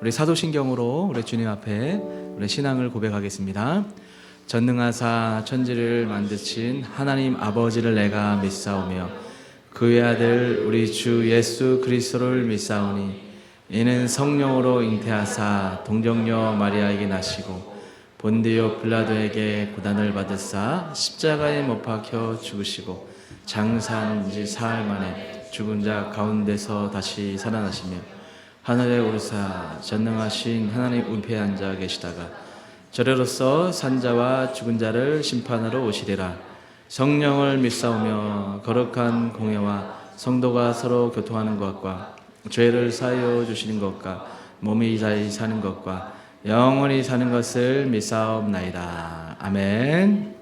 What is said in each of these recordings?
우리 사도신경으로 우리 주님 앞에 우리 신앙을 고백하겠습니다. 전능하사 천지를 만드신 하나님 아버지를 내가 믿사오며 그의 아들 우리 주 예수 그리스도를 믿사오니 이는 성령으로 잉태하사 동정녀 마리아에게 나시고 본디오 빌라도에게 고난을 받으사 십자가에 못 박혀 죽으시고 장사한 지 사흘 만에 죽은 자 가운데서 다시 살아나시며 하늘에 오르사 전능하신 하나님 우편에 앉아 계시다가 저래로서 산자와 죽은 자를 심판하러 오시리라. 성령을 믿사오며 거룩한 공회와 성도가 서로 교통하는 것과 죄를 사하여 주시는 것과 몸이 다시 사는 것과 영원히 사는 것을 믿사옵나이다. 아멘.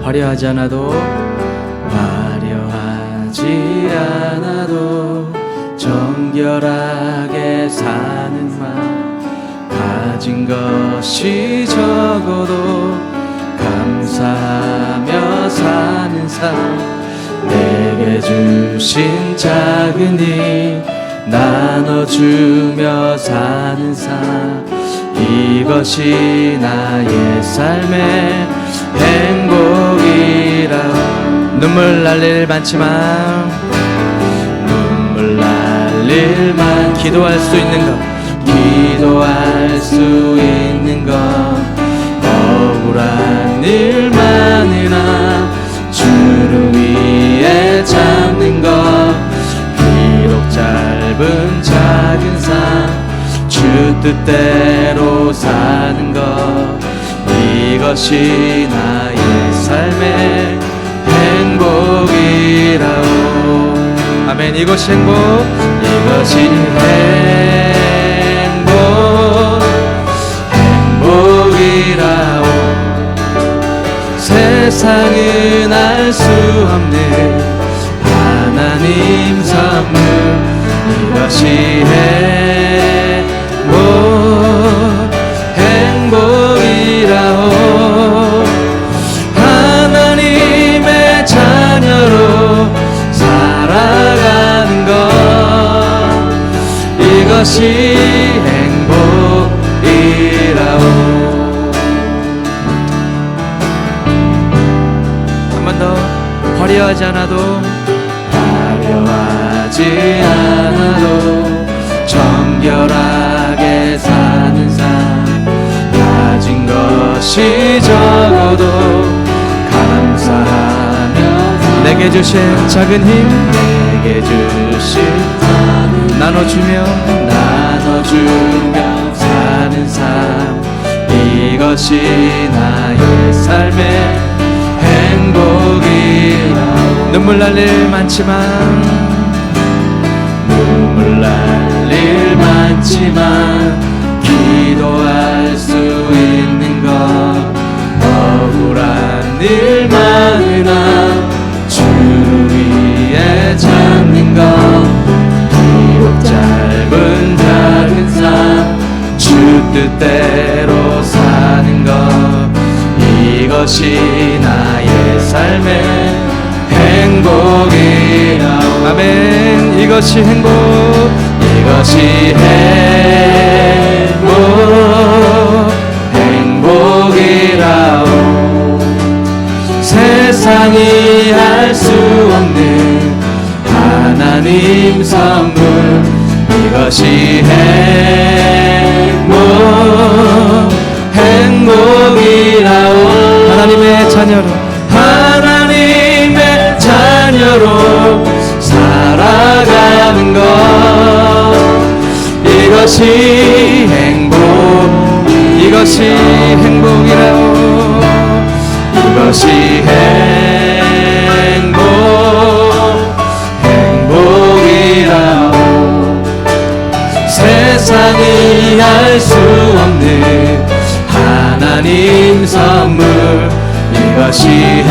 화려하지 않아도 정결하게 사는 마음 가진 것이 적어도 감사하며 사는 삶 내게 주신 작은 힘 나눠주며 사는 삶 이것이 나의 삶의 행복이라. 눈물 날 일 많지만 눈물 날 일만 기도할 수 있는 것 억울한 일만이나 주를 위해 잡는 것 비록 짧은 작은 삶 주 뜻대로 사는 것 이것이 나의 삶의 행복이라오. 아멘. 이것이 행복이라오. 세상은 알 수 없는 하나님 선물 이것이 행복이라오. 하나님의 자녀로 살아가는 것 이것이 행복이라오. 한 번 더. 화려하지 않아도 정결하게 사는 삶 가진 것이 적어도 감사하며 내게 주신 작은 힘 나눠주며 사는 삶 이것이 나의 삶의 행복이라. 눈물 날 일 많지만 기도할 수 있는 것 억울한 일만이나 주를 위해 잡는 것 비록 짧은 작은 삶 주 뜻대로 사는 것 이것이 나의 삶의 행복이라오. 아멘. 이것이 행복이라오. 세상이 알 수 없는 하나님 선물 이것이 행복이라오. 하나님의 자녀로 살아가는 것 이것이 행복이라오. 이것이 행복이라오. 세상이 알 수 없는 하나님 선물 이것이 행복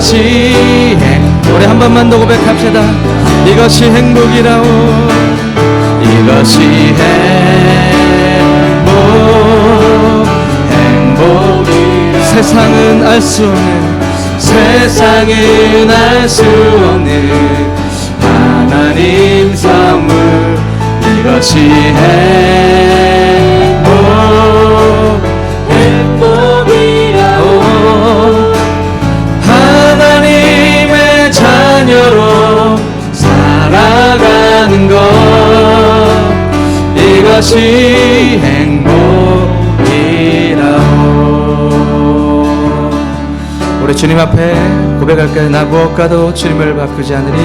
이것이 우리 한 번만 더 고백합시다. 이것이 행복이라오. 이것이 행복이 세상은 알 수 없는 하나님 선물. 이것이 행복이라오. 하나님의 자녀로 살아가는 것. 이것이 행복이라오. 우리 주님 앞에 고백할까요? 나 무엇과도 주님을 바꾸지 않으리.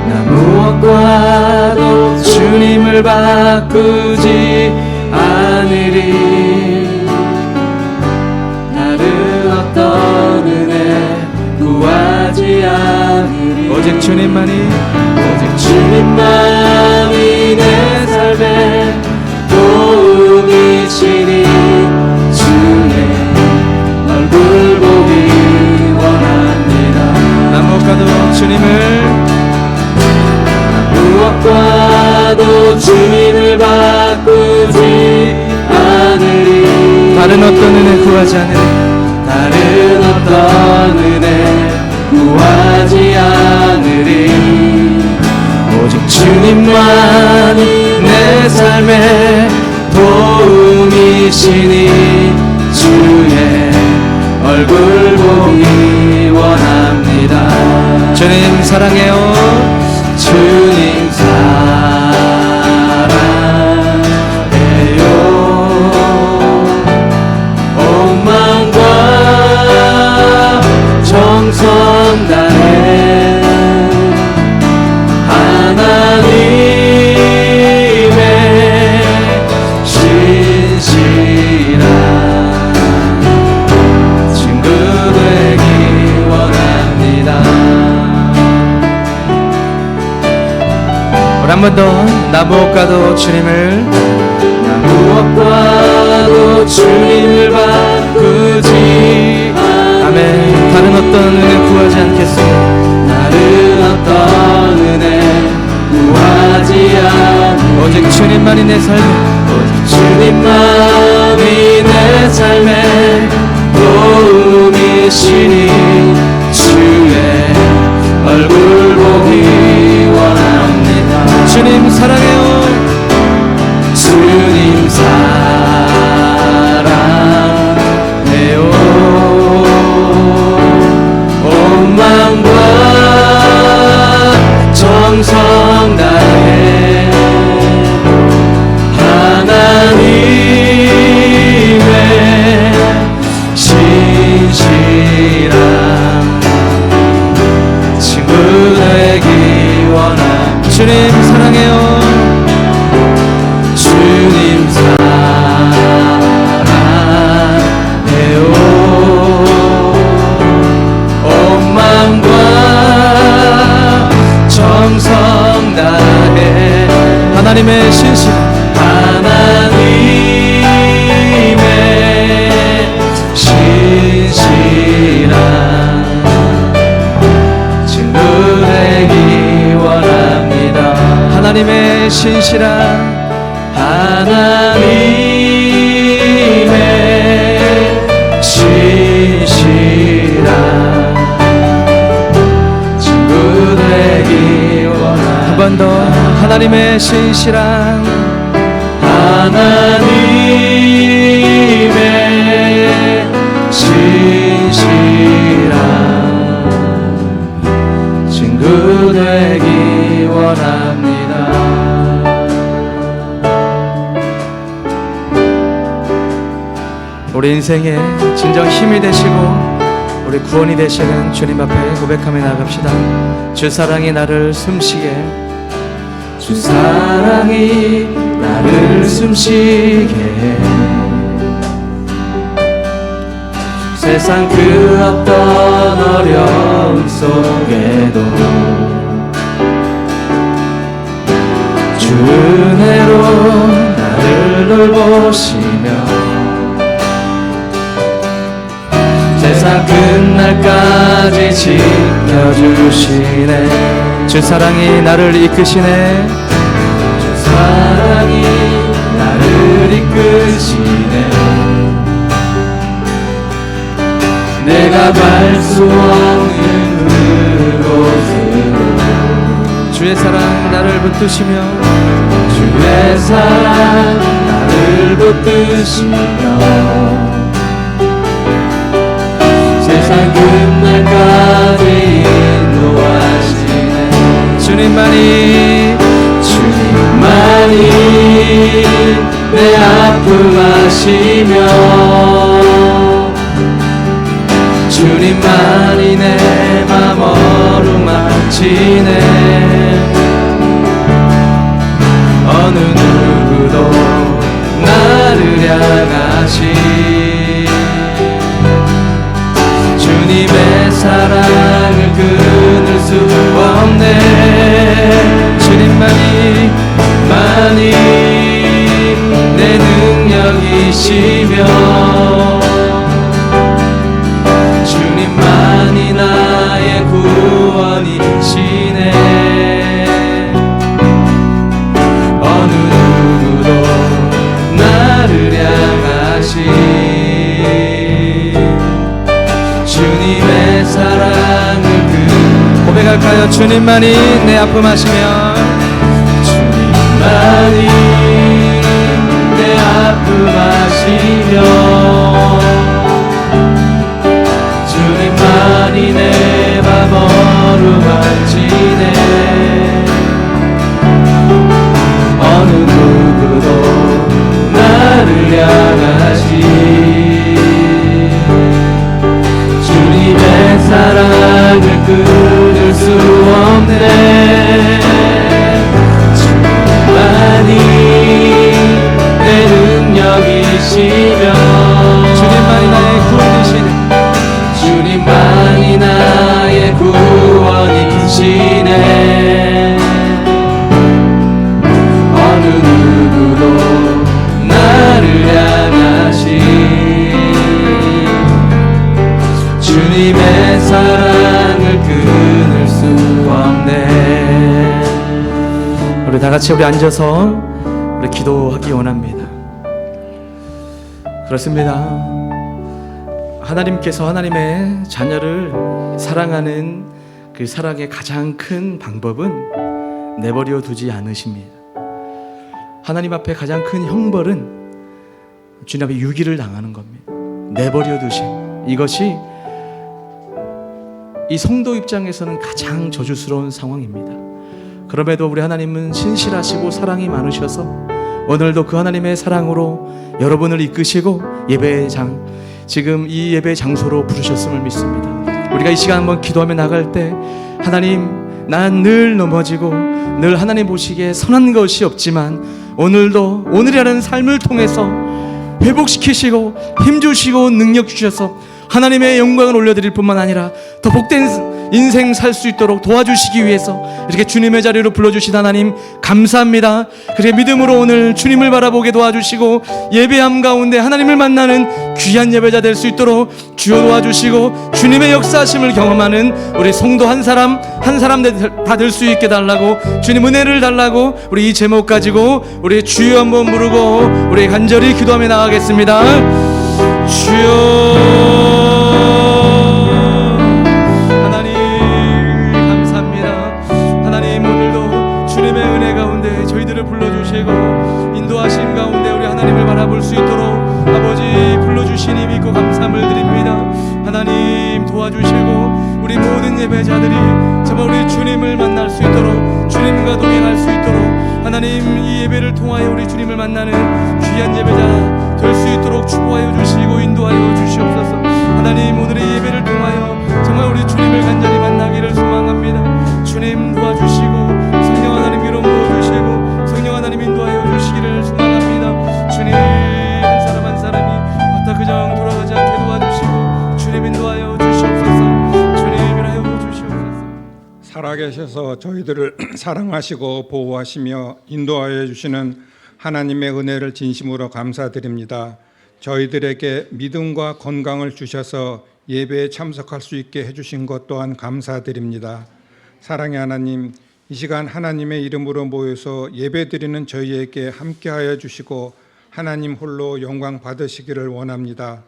나 무엇과도 주님을 바꾸지 않으리. 다른 어떤 은혜 구하지 않으리. 오직 주님만이 내 삶에 도움이시니 주의 얼굴 보기 원합니다. 나 무엇과도 주님을 바꾸지 않으리. 다른 어떤 은혜 구하지 않으리. 다른 어떤 은혜 구하지 않으리. 오직 주님만이 내 삶에 도움이시니 주의 얼굴 보기 원합니다. 주님 사랑해요. 주님 사랑해요. 온 마음과 정성 다해 하나님의 신실한 친구 되기 원합니다. 우리 한 번 더. 나 무엇과도 주님을 바꾸지 아멘. 다른 어떤 은혜 구하지 않겠습니다. 다른 어떤 은혜 구하지 않으리. 오직 주님만이 내 삶에 도움이시니 주의 얼굴 보기 원합니다. 주님 사랑해요. 주님 사랑해요. 온 마음과 정성 다해 하나님의 신실한 친구 되기 원합니다. 주님 사랑해요. 주님 사랑해요. 온 마음과 정성 다해 하나님의 신실한 친구 되기 원합니다. 하나님의 신실한 친구 되기 원합니다. 한 번 더. 하나님의 신실한 친구 되기 원합니다. 우리 인생의 진정 힘이 되시고 우리 구원이 되시는 주님 앞에 고백하며 나갑시다. 주 사랑이 나를 숨쉬게, 주 사랑이 나를 숨쉬게 해. 세상 그 어떤 어려움 속에도 주 은혜로 나를 돌보시며 세상 끝날까지 지켜주시네. 주 사랑이 나를 이끄시네. 주 사랑이 나를 이끄시네. 내가 갈 수 없는 그곳으로 주의 사랑 나를 붙드시며 주의 사랑 나를 붙드시며 세상 끝날까지 인도하시네. 주님만이 내 아픔 아시며 주님만이 내 맘 어루만지네. 어느 누구도 나를 향하시 주님의 사랑을 끊을 수 없네. 주님만이 내 능력이시며 주님만이 나의 구원이시네. 어느 누구도 나를 향하시 주님의 사랑을 고백할까요? 주님만이 내 아픔 아시며 주님만이 내 아픔 아시며 주님만이 내 맘 어루만지네. 어느 누구도 나를 향하시 주님의 사랑을 끊을 수 없네. 주님만이 내 능력이시며 주님만이 나의 구원이시네. 주님만이 나의 구원이시네. 어느 누구도 나를 향하시 주님의 사랑을 끊을 수 없네. 우리 다 같이 우리 앉아서 우리 기도하기 원합니다. 그렇습니다. 하나님께서 하나님의 자녀를 사랑하는 그 사랑의 가장 큰 방법은 내버려 두지 않으십니다. 하나님 앞에 가장 큰 형벌은 주님 앞에 유기를 당하는 겁니다. 내버려 두심. 이것이 이 성도 입장에서는 가장 저주스러운 상황입니다. 그럼에도 우리 하나님은 신실하시고 사랑이 많으셔서 오늘도 그 하나님의 사랑으로 여러분을 이끄시고 지금 이 예배 장소로 부르셨음을 믿습니다. 우리가 이 시간 한번 기도하며 나갈 때 하나님, 난 늘 넘어지고 늘 하나님 보시기에 선한 것이 없지만 오늘도 오늘이라는 삶을 통해서 회복시키시고 힘주시고 능력 주셔서 하나님의 영광을 올려드릴 뿐만 아니라 더 복된 인생 살 수 있도록 도와주시기 위해서 이렇게 주님의 자리로 불러주신 하나님 감사합니다. 그래 믿음으로 오늘 주님을 바라보게 도와주시고 예배함 가운데 하나님을 만나는 귀한 예배자 될 수 있도록 주여 도와주시고 주님의 역사하심을 경험하는 우리 성도 한 사람 다 될 수 있게 달라고 주님 은혜를 달라고 우리 이 제목 가지고 우리 주여 한번 부르고 우리 간절히 기도하며 나가겠습니다. 주여 인도하심 가운데 우리 하나님을 바라볼 수 있도록 아버지 불러주시니 믿고 감사함을 드립니다. 하나님 도와주시고 우리 모든 예배자들이 정말 우리 주님을 만날 수 있도록 주님과 동행할 수 있도록 하나님 이 예배를 통하여 우리 주님을 만나는 귀한 예배자 될 수 있도록 축복하여 주시고 인도하여 주시옵소서. 하나님 오늘의 예배를 통하여 정말 우리 주님을 간절히 만나기를 소망합니다. 주님 도와주시고 성령 하나님 위로 모아주시고 성령 하나님 인도하여 주시기를 소망합니다. 주님 한 사람 한 사람이 어떤 그정 돌아가지 않게 도와주시고 주님 인도하여 주시옵소서. 주님 인하여 주시옵소서. 살아계셔서 저희들을 사랑하시고 보호하시며 인도하여 주시는 하나님의 은혜를 진심으로 감사드립니다. 저희들에게 믿음과 건강을 주셔서 예배에 참석할 수 있게 해주신 것 또한 감사드립니다. 사랑의 하나님, 이 시간 하나님의 이름으로 모여서 예배드리는 저희에게 함께하여 주시고 하나님 홀로 영광 받으시기를 원합니다.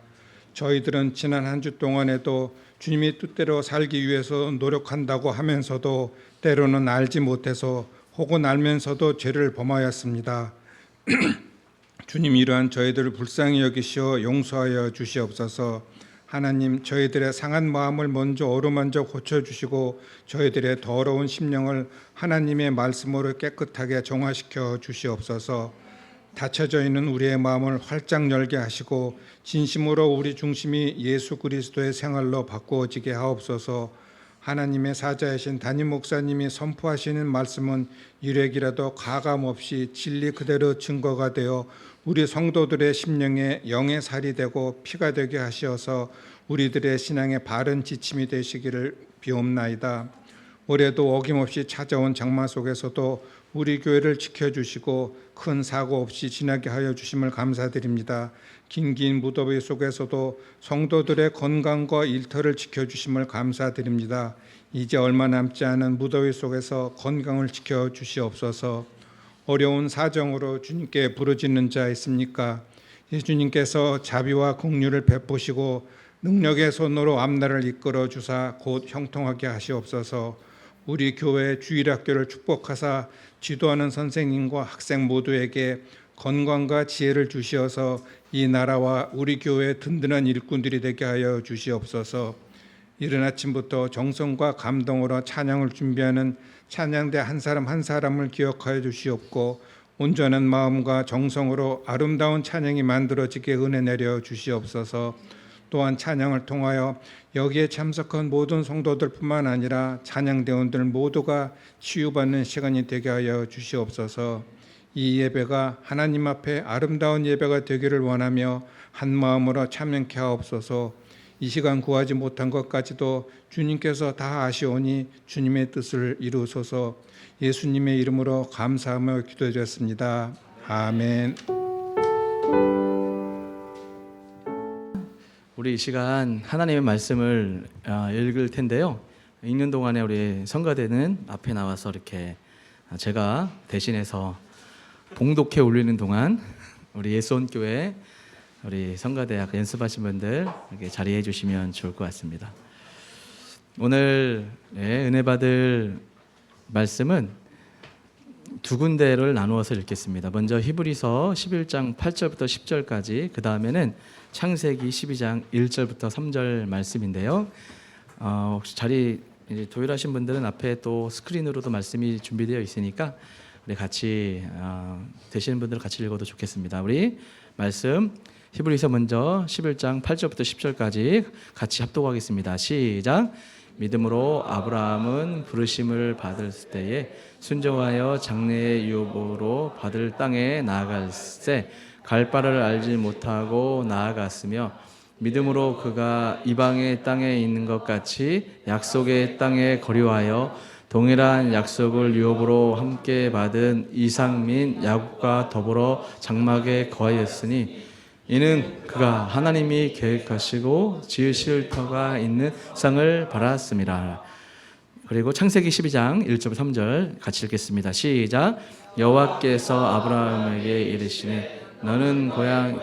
저희들은 지난 한 주 동안에도 주님의 뜻대로 살기 위해서 노력한다고 하면서도 때로는 알지 못해서 혹은 알면서도 죄를 범하였습니다. 주님, 이러한 저희들을 불쌍히 여기시어 용서하여 주시옵소서. 하나님, 저희들의 상한 마음을 먼저 어루만져 고쳐주시고 저희들의 더러운 심령을 하나님의 말씀으로 깨끗하게 정화시켜 주시옵소서. 닫혀져 있는 우리의 마음을 활짝 열게 하시고 진심으로 우리 중심이 예수 그리스도의 생활로 바꾸어지게 하옵소서. 하나님의 사자이신 담임 목사님이 선포하시는 말씀은 유력이라도 가감 없이 진리 그대로 증거가 되어 우리 성도들의 심령에 영의 살이 되고 피가 되게 하시어서 우리들의 신앙의 바른 지침이 되시기를 비옵나이다. 올해도 어김없이 찾아온 장마 속에서도 우리 교회를 지켜주시고 큰 사고 없이 지나게 하여 주심을 감사드립니다. 긴긴 무더위 속에서도 성도들의 건강과 일터를 지켜주심을 감사드립니다. 이제 얼마 남지 않은 무더위 속에서 건강을 지켜주시옵소서. 어려운 사정으로 주님께 부르짖는 자 있습니까? 예수님께서 자비와 긍휼을 베푸시고 능력의 손으로 앞날을 이끌어 주사 곧 형통하게 하시옵소서. 우리 교회 주일학교를 축복하사 지도하는 선생님과 학생 모두에게 건강과 지혜를 주시어서 이 나라와 우리 교회의 든든한 일꾼들이 되게 하여 주시옵소서. 이른 아침부터 정성과 감동으로 찬양을 준비하는 찬양대 한 사람 한 사람을 기억하여 주시옵고 온전한 마음과 정성으로 아름다운 찬양이 만들어지게 은혜 내려 주시옵소서. 또한 찬양을 통하여 여기에 참석한 모든 성도들뿐만 아니라 찬양대원들 모두가 치유받는 시간이 되게 하여 주시옵소서. 이 예배가 하나님 앞에 아름다운 예배가 되기를 원하며 한 마음으로 참여케 하옵소서. 이 시간 구하지 못한 것까지도 주님께서 다 아시오니 주님의 뜻을 이루소서. 예수님의 이름으로 감사하며 기도드렸습니다. 아멘. 우리 이 시간 하나님의 말씀을 읽을 텐데요. 읽는 동안에 우리 성가대는 앞에 나와서 이렇게 제가 대신해서 봉독해 올리는 동안 우리 예수원교회 우리 성가대학 연습하신 분들 이렇게 자리해 주시면 좋을 것 같습니다. 오늘 은혜 받을 말씀은 두 군데를 나누어서 읽겠습니다. 먼저 히브리서 11장 8절부터 10절까지, 그 다음에는 창세기 12장 1절부터 3절 말씀인데요. 혹시 자리 이제 도일하신 분들은 앞에 또 스크린으로도 말씀이 준비되어 있으니까 우리 같이 되시는 분들 같이 읽어도 좋겠습니다. 우리 말씀 히브리서 먼저 11장 8절부터 10절까지 같이 합독하겠습니다. 시작. 믿음으로 아브라함은 부르심을 받을 때에 순종하여 장래의 유업으로 받을 땅에 나아갈새 갈 바를 알지 못하고 나아갔으며 믿음으로 그가 이방의 땅에 있는 것 같이 약속의 땅에 거류하여 동일한 약속을 유업으로 함께 받은 이삭 및 야곱과 더불어 장막에 거하였으니 이는 그가 하나님이 계획하시고 지으실 터가 있는 상을 바랐습니다. 그리고 창세기 12장 1절 3절 같이 읽겠습니다. 시작. 여호와께서 아브라함에게 이르시되 너는 고향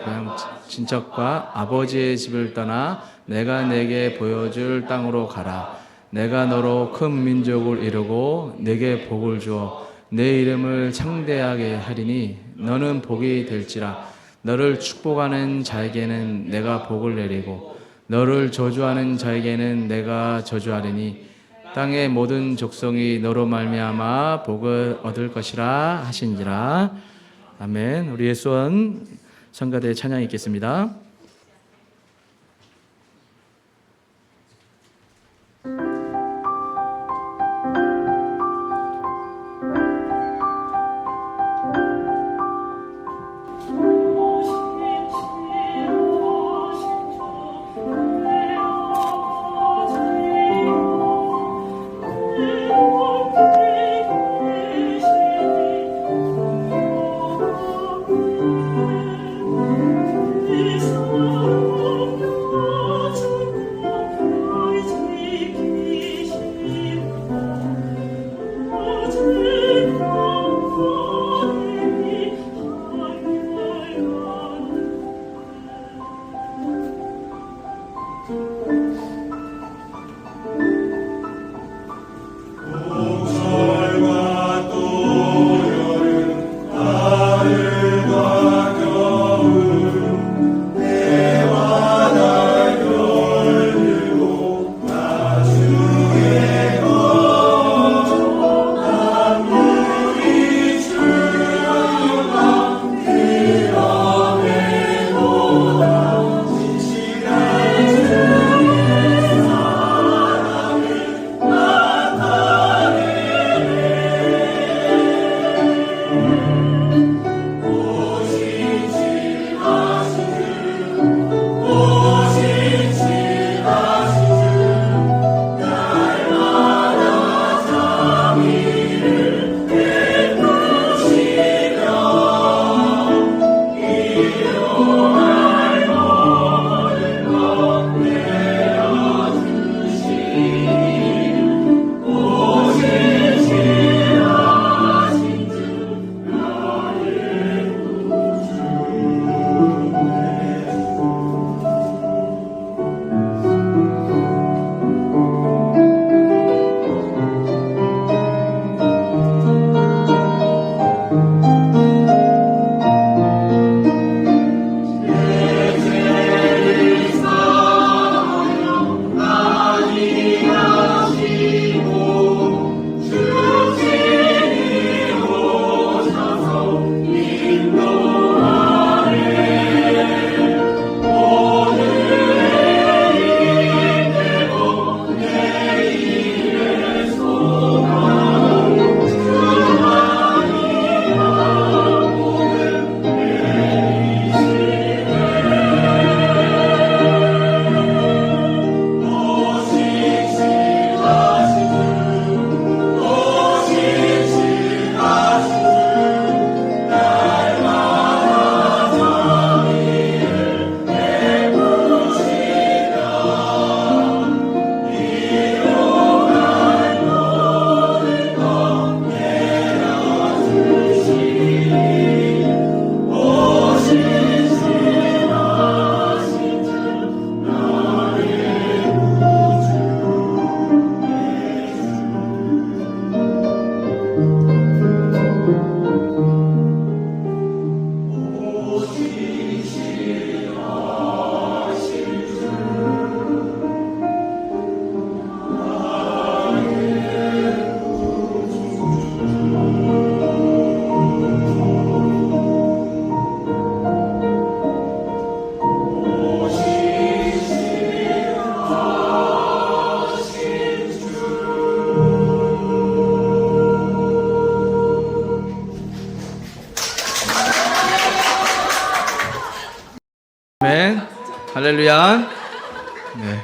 친척과 아버지의 집을 떠나 내가 내게 보여줄 땅으로 가라. 내가 너로 큰 민족을 이루고 내게 복을 주어 내 이름을 창대하게 하리니 너는 복이 될지라. 너를 축복하는 자에게는 내가 복을 내리고 너를 저주하는 자에게는 내가 저주하리니 땅의 모든 족속이 너로 말미암아 복을 얻을 것이라 하신지라. 아멘. 우리 예수원 성가대 찬양 있겠습니다. is 할렐루야. 네.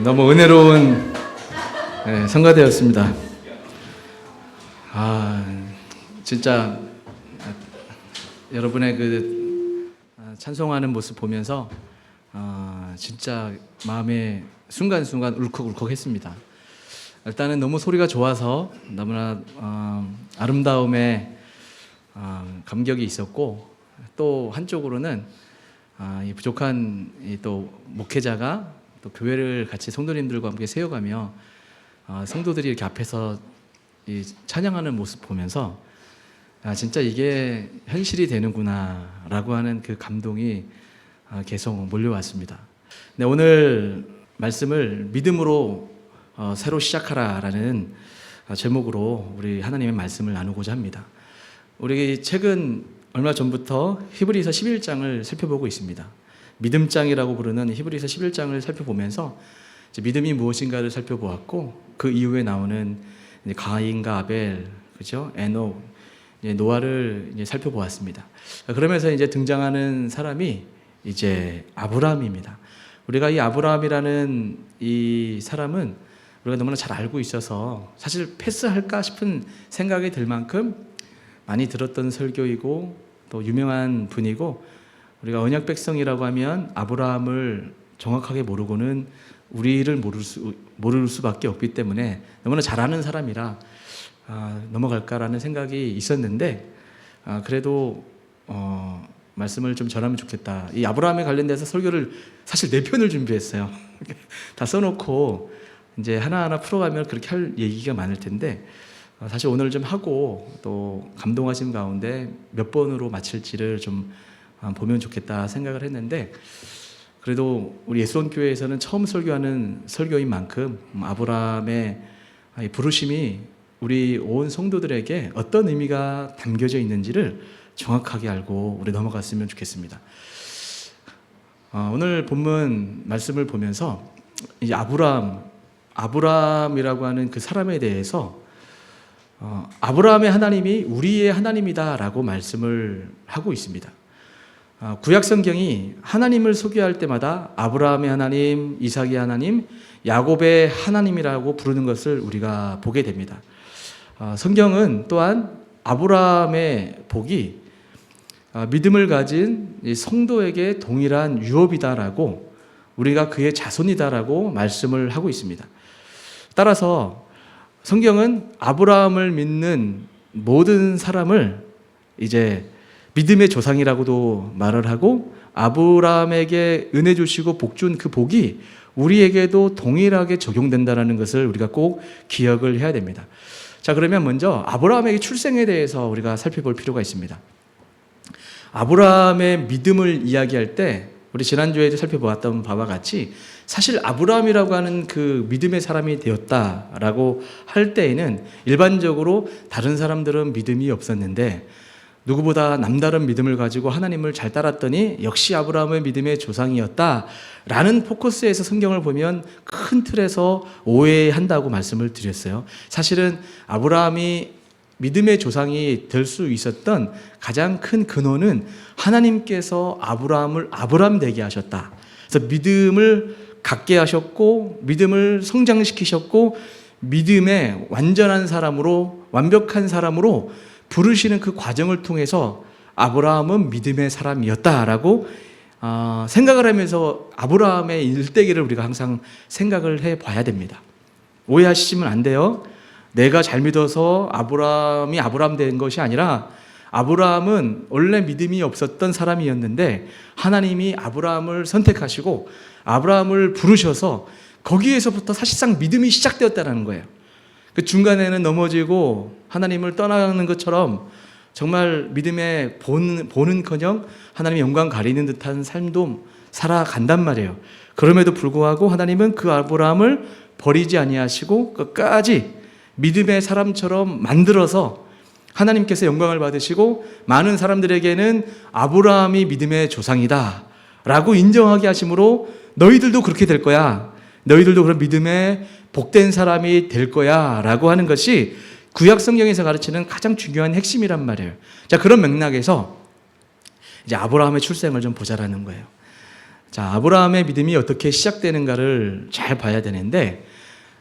너무 은혜로운 성가대였습니다. 진짜 여러분의 그 찬송하는 모습 보면서 진짜 마음에 순간순간 울컥울컥했습니다. 일단은 너무 소리가 좋아서 너무나 아름다움에 감격이 있었고, 또 한쪽으로는 이 부족한 또 목회자가 또 교회를 같이 성도님들과 함께 세워가며 성도들이 이렇게 앞에서 이 찬양하는 모습 보면서 진짜 이게 현실이 되는구나라고 하는 그 감동이 계속 몰려왔습니다. 네, 오늘 말씀을 믿음으로 새로 시작하라라는 제목으로 우리 하나님의 말씀을 나누고자 합니다. 우리 최근 얼마 전부터 히브리서 11장을 살펴보고 있습니다. 믿음장이라고 부르는 히브리서 11장을 살펴보면서 이제 믿음이 무엇인가를 살펴보았고, 그 이후에 나오는 이제 가인과 아벨, 그죠? 에녹, 노아를 이제 살펴보았습니다. 그러면서 이제 등장하는 사람이 이제 아브라함입니다. 우리가 이 아브라함이라는 이 사람은 우리가 너무나 잘 알고 있어서 사실 패스할까 싶은 생각이 들 만큼 많이 들었던 설교이고 또 유명한 분이고, 우리가 언약 백성이라고 하면 아브라함을 정확하게 모르고는 우리를 모를 수밖에 없기 때문에 너무나 잘 아는 사람이라 넘어갈까라는 생각이 있었는데, 그래도 말씀을 좀 전하면 좋겠다. 이 아브라함에 관련돼서 설교를 사실 4편을 준비했어요. 다 써놓고 이제 하나하나 풀어가면 그렇게 할 얘기가 많을 텐데, 사실 오늘 좀 하고 또 감동하신 가운데 몇 번으로 마칠지를 좀 보면 좋겠다 생각을 했는데, 그래도 우리 예수원교회에서는 처음 설교하는 설교인 만큼 아브라함의 부르심이 우리 온 성도들에게 어떤 의미가 담겨져 있는지를 정확하게 알고 우리 넘어갔으면 좋겠습니다. 오늘 본문 말씀을 보면서 이 아브라함이라고 하는 그 사람에 대해서 아브라함의 하나님이 우리의 하나님이다라고 말씀을 하고 있습니다. 구약 성경이 하나님을 소개할 때마다 아브라함의 하나님, 이삭의 하나님, 야곱의 하나님이라고 부르는 것을 우리가 보게 됩니다. 성경은 또한 아브라함의 복이 믿음을 가진 성도에게 동일한 유업이다라고, 우리가 그의 자손이다라고 말씀을 하고 있습니다. 따라서 성경은 아브라함을 믿는 모든 사람을 이제 믿음의 조상이라고도 말을 하고, 아브라함에게 은혜 주시고 복 준 그 복이 우리에게도 동일하게 적용된다는 것을 우리가 꼭 기억을 해야 됩니다. 자, 그러면 먼저 아브라함에게 출생에 대해서 우리가 살펴볼 필요가 있습니다. 아브라함의 믿음을 이야기할 때 우리 지난주에 살펴보았던 바와 같이 사실 아브라함이라고 하는 그 믿음의 사람이 되었다라고 할 때에는 일반적으로 다른 사람들은 믿음이 없었는데 누구보다 남다른 믿음을 가지고 하나님을 잘 따랐더니 역시 아브라함의 믿음의 조상이었다라는 포커스에서 성경을 보면 큰 틀에서 오해한다고 말씀을 드렸어요. 사실은 아브라함이 믿음의 조상이 될 수 있었던 가장 큰 근원은 하나님께서 아브라함을 아브라함 되게 하셨다. 그래서 믿음을 갖게 하셨고 믿음을 성장시키셨고 믿음의 완전한 사람으로, 완벽한 사람으로 부르시는 그 과정을 통해서 아브라함은 믿음의 사람이었다라고 생각을 하면서 아브라함의 일대기를 우리가 항상 생각을 해봐야 됩니다. 오해하시면 안 돼요. 내가 잘 믿어서 아브라함이 아브라함 된 것이 아니라 아브라함은 원래 믿음이 없었던 사람이었는데 하나님이 아브라함을 선택하시고 아브라함을 부르셔서 거기에서부터 사실상 믿음이 시작되었다는 거예요. 그 중간에는 넘어지고 하나님을 떠나는 것처럼 정말 믿음의 보는커녕 하나님의 영광 가리는 듯한 삶도 살아간단 말이에요. 그럼에도 불구하고 하나님은 그 아브라함을 버리지 아니하시고 끝까지 믿음의 사람처럼 만들어서 하나님께서 영광을 받으시고 많은 사람들에게는 아브라함이 믿음의 조상이다 라고 인정하게 하심으로 너희들도 그렇게 될 거야, 너희들도 그런 믿음의 복된 사람이 될 거야 라고 하는 것이 구약 성경에서 가르치는 가장 중요한 핵심이란 말이에요. 자, 그런 맥락에서 이제 아브라함의 출생을 좀 보자라는 거예요. 자, 아브라함의 믿음이 어떻게 시작되는가를 잘 봐야 되는데,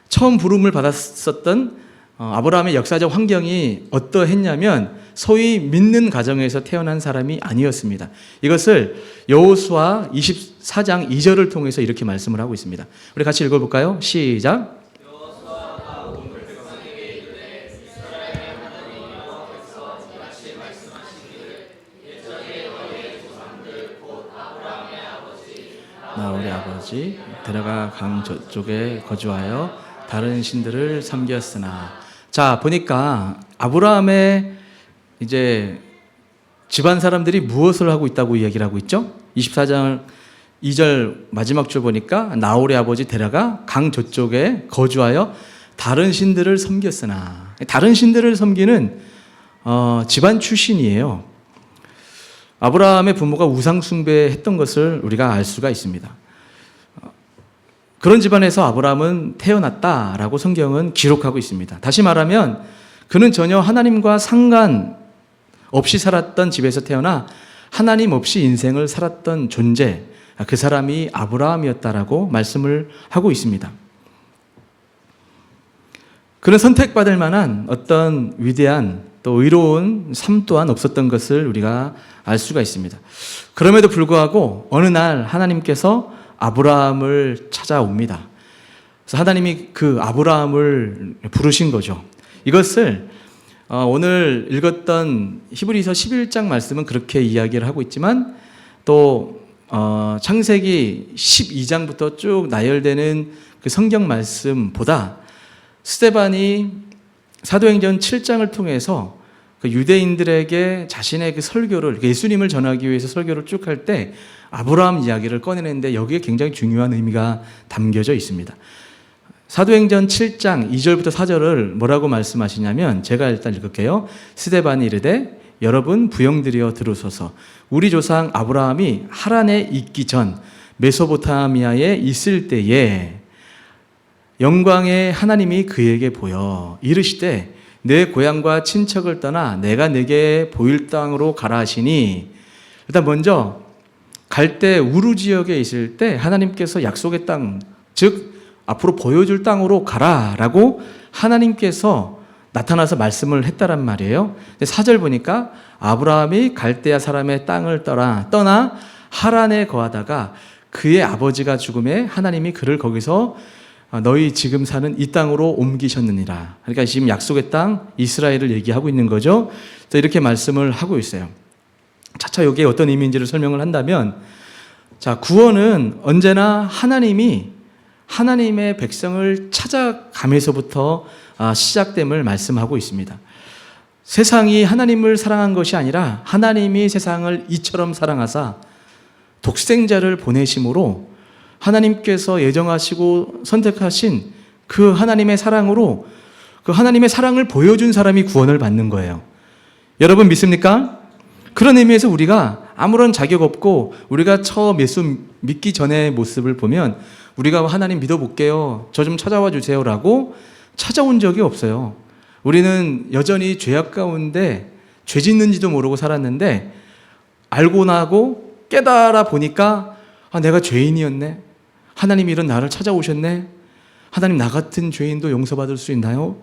처음 부름을 받았었던 아브라함의 역사적 환경이 어떠했냐면 소위 믿는 가정에서 태어난 사람이 아니었습니다. 이것을 여호수아 24장 2절을 통해서 이렇게 말씀을 하고 있습니다. 우리 같이 읽어볼까요? 시작. 나 우리 아버지 데라가 강 저쪽에 거주하여 다른 신들을 섬겼으나. 자, 보니까 아브라함의 이제 집안 사람들이 무엇을 하고 있다고 이야기를 하고 있죠? 24장 2절 마지막 줄 보니까 나홀의 아버지 데라가 강 저쪽에 거주하여 다른 신들을 섬겼으나. 다른 신들을 섬기는 집안 출신이에요. 아브라함의 부모가 우상 숭배했던 것을 우리가 알 수가 있습니다. 그런 집안에서 아브라함은 태어났다라고 성경은 기록하고 있습니다. 다시 말하면 그는 전혀 하나님과 상관 없이 살았던 집에서 태어나 하나님 없이 인생을 살았던 존재, 그 사람이 아브라함이었다라고 말씀을 하고 있습니다. 그는 선택받을 만한 어떤 위대한 또 의로운 삶 또한 없었던 것을 우리가 알 수가 있습니다. 그럼에도 불구하고 어느 날 하나님께서 아브라함을 찾아옵니다. 그래서 하나님이 그 아브라함을 부르신 거죠. 이것을 오늘 읽었던 히브리서 11장 말씀은 그렇게 이야기를 하고 있지만 또 창세기 12장부터 쭉 나열되는 그 성경 말씀보다 스데반이 사도행전 7장을 통해서 그 유대인들에게 자신의 그 설교를, 예수님을 전하기 위해서 설교를 쭉 할 때 아브라함 이야기를 꺼내는데 여기에 굉장히 중요한 의미가 담겨져 있습니다. 사도행전 7장 2절부터 4절을 뭐라고 말씀하시냐면, 제가 일단 읽을게요. 스데반이 이르되 여러분 부영들이여 들으소서. 우리 조상 아브라함이 하란에 있기 전 메소포타미아에 있을 때에 영광의 하나님이 그에게 보여 이르시되 내 고향과 친척을 떠나 내가 내게 보일 땅으로 가라 하시니, 일단 먼저 갈대 우루 지역에 있을 때 하나님께서 약속의 땅, 즉 앞으로 보여줄 땅으로 가라라고 하나님께서 나타나서 말씀을 했다란 말이에요. 4절 보니까 아브라함이 갈대아 사람의 땅을 떠나 하란에 거하다가 그의 아버지가 죽음에 하나님이 그를 거기서 너희 지금 사는 이 땅으로 옮기셨느니라. 그러니까 지금 약속의 땅 이스라엘을 얘기하고 있는 거죠. 그래서 이렇게 말씀을 하고 있어요. 차차 여기에 어떤 의미인지를 설명을 한다면, 자, 구원은 언제나 하나님이 하나님의 백성을 찾아가면서부터 시작됨을 말씀하고 있습니다. 세상이 하나님을 사랑한 것이 아니라 하나님이 세상을 이처럼 사랑하사 독생자를 보내심으로 하나님께서 예정하시고 선택하신 그 하나님의 사랑으로 그 하나님의 사랑을 보여준 사람이 구원을 받는 거예요. 여러분 믿습니까? 그런 의미에서 우리가 아무런 자격 없고 우리가 처음 예수 믿기 전의 모습을 보면 우리가 하나님 믿어볼게요, 저 좀 찾아와 주세요라고 찾아온 적이 없어요. 우리는 여전히 죄악 가운데 죄 짓는지도 모르고 살았는데 알고 나고 깨달아 보니까 내가 죄인이었네, 하나님이 이런 나를 찾아오셨네, 하나님 나 같은 죄인도 용서받을 수 있나요?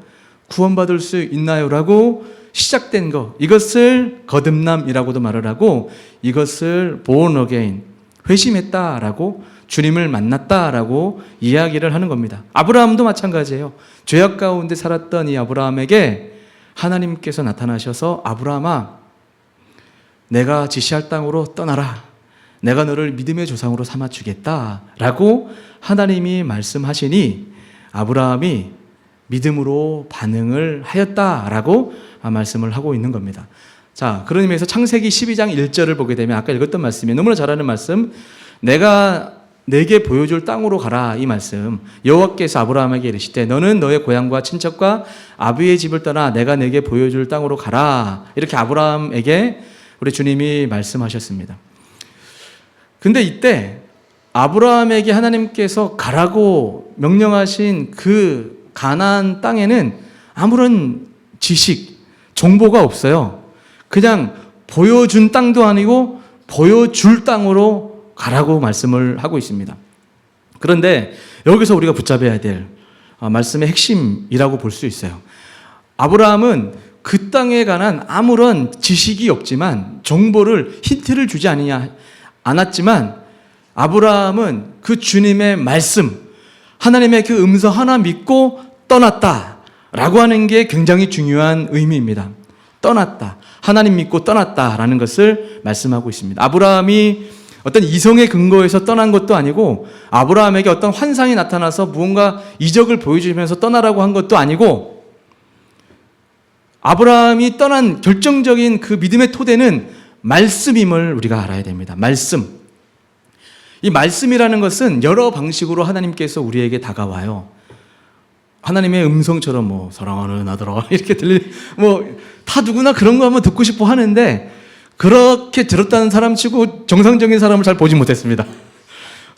구원받을 수 있나요? 라고 시작된 것, 이것을 거듭남이라고도 말을 하고 이것을 born again, 회심했다라고, 주님을 만났다라고 이야기를 하는 겁니다. 아브라함도 마찬가지예요. 죄악 가운데 살았던 이 아브라함에게 하나님께서 나타나셔서 아브라함아, 내가 지시할 땅으로 떠나라, 내가 너를 믿음의 조상으로 삼아주겠다라고 하나님이 말씀하시니 아브라함이 믿음으로 반응을 하였다라고 말씀을 하고 있는 겁니다. 자, 그런 의미에서 창세기 12장 1절을 보게 되면 아까 읽었던 말씀이 너무나 잘 아는 말씀, 내가 내게 보여줄 땅으로 가라, 이 말씀. 여호와께서 아브라함에게 이르시되 너는 너의 고향과 친척과 아비의 집을 떠나 내가 내게 보여줄 땅으로 가라, 이렇게 아브라함에게 우리 주님이 말씀하셨습니다. 근데 이때 아브라함에게 하나님께서 가라고 명령하신 그 가나안 땅에는 아무런 지식, 정보가 없어요. 그냥 보여준 땅도 아니고 보여줄 땅으로 가라고 말씀을 하고 있습니다. 그런데 여기서 우리가 붙잡아야 될 말씀의 핵심이라고 볼 수 있어요. 아브라함은 그 땅에 관한 아무런 지식이 없지만 정보를 힌트를 주지 않았지만 아브라함은 그 주님의 말씀, 하나님의 그 음성 하나 믿고 떠났다라고 하는 게 굉장히 중요한 의미입니다. 떠났다. 하나님 믿고 떠났다라는 것을 말씀하고 있습니다. 아브라함이 어떤 이성의 근거에서 떠난 것도 아니고 아브라함에게 어떤 환상이 나타나서 무언가 이적을 보여주면서 떠나라고 한 것도 아니고 아브라함이 떠난 결정적인 그 믿음의 토대는 말씀임을 우리가 알아야 됩니다. 말씀. 이 말씀이라는 것은 여러 방식으로 하나님께서 우리에게 다가와요. 하나님의 음성처럼 사랑하는 아들아 이렇게 다 누구나 그런 거 한번 듣고 싶어 하는데 그렇게 들었다는 사람 치고 정상적인 사람을 잘 보지 못했습니다.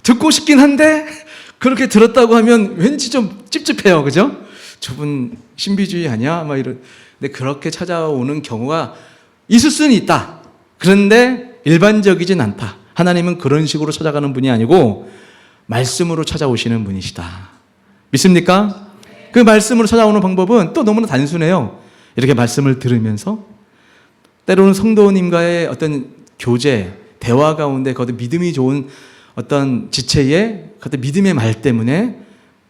듣고 싶긴 한데 그렇게 들었다고 하면 왠지 좀 찝찝해요. 그죠? 저분 신비주의 아니야? 근데 그렇게 찾아오는 경우가 있을 수는 있다. 그런데 일반적이진 않다. 하나님은 그런 식으로 찾아가는 분이 아니고 말씀으로 찾아오시는 분이시다. 믿습니까? 그 말씀으로 찾아오는 방법은 또 너무나 단순해요. 이렇게 말씀을 들으면서 때로는 성도님과의 어떤 교제, 대화 가운데 거기에 믿음이 좋은 어떤 지체의 그때 믿음의 말 때문에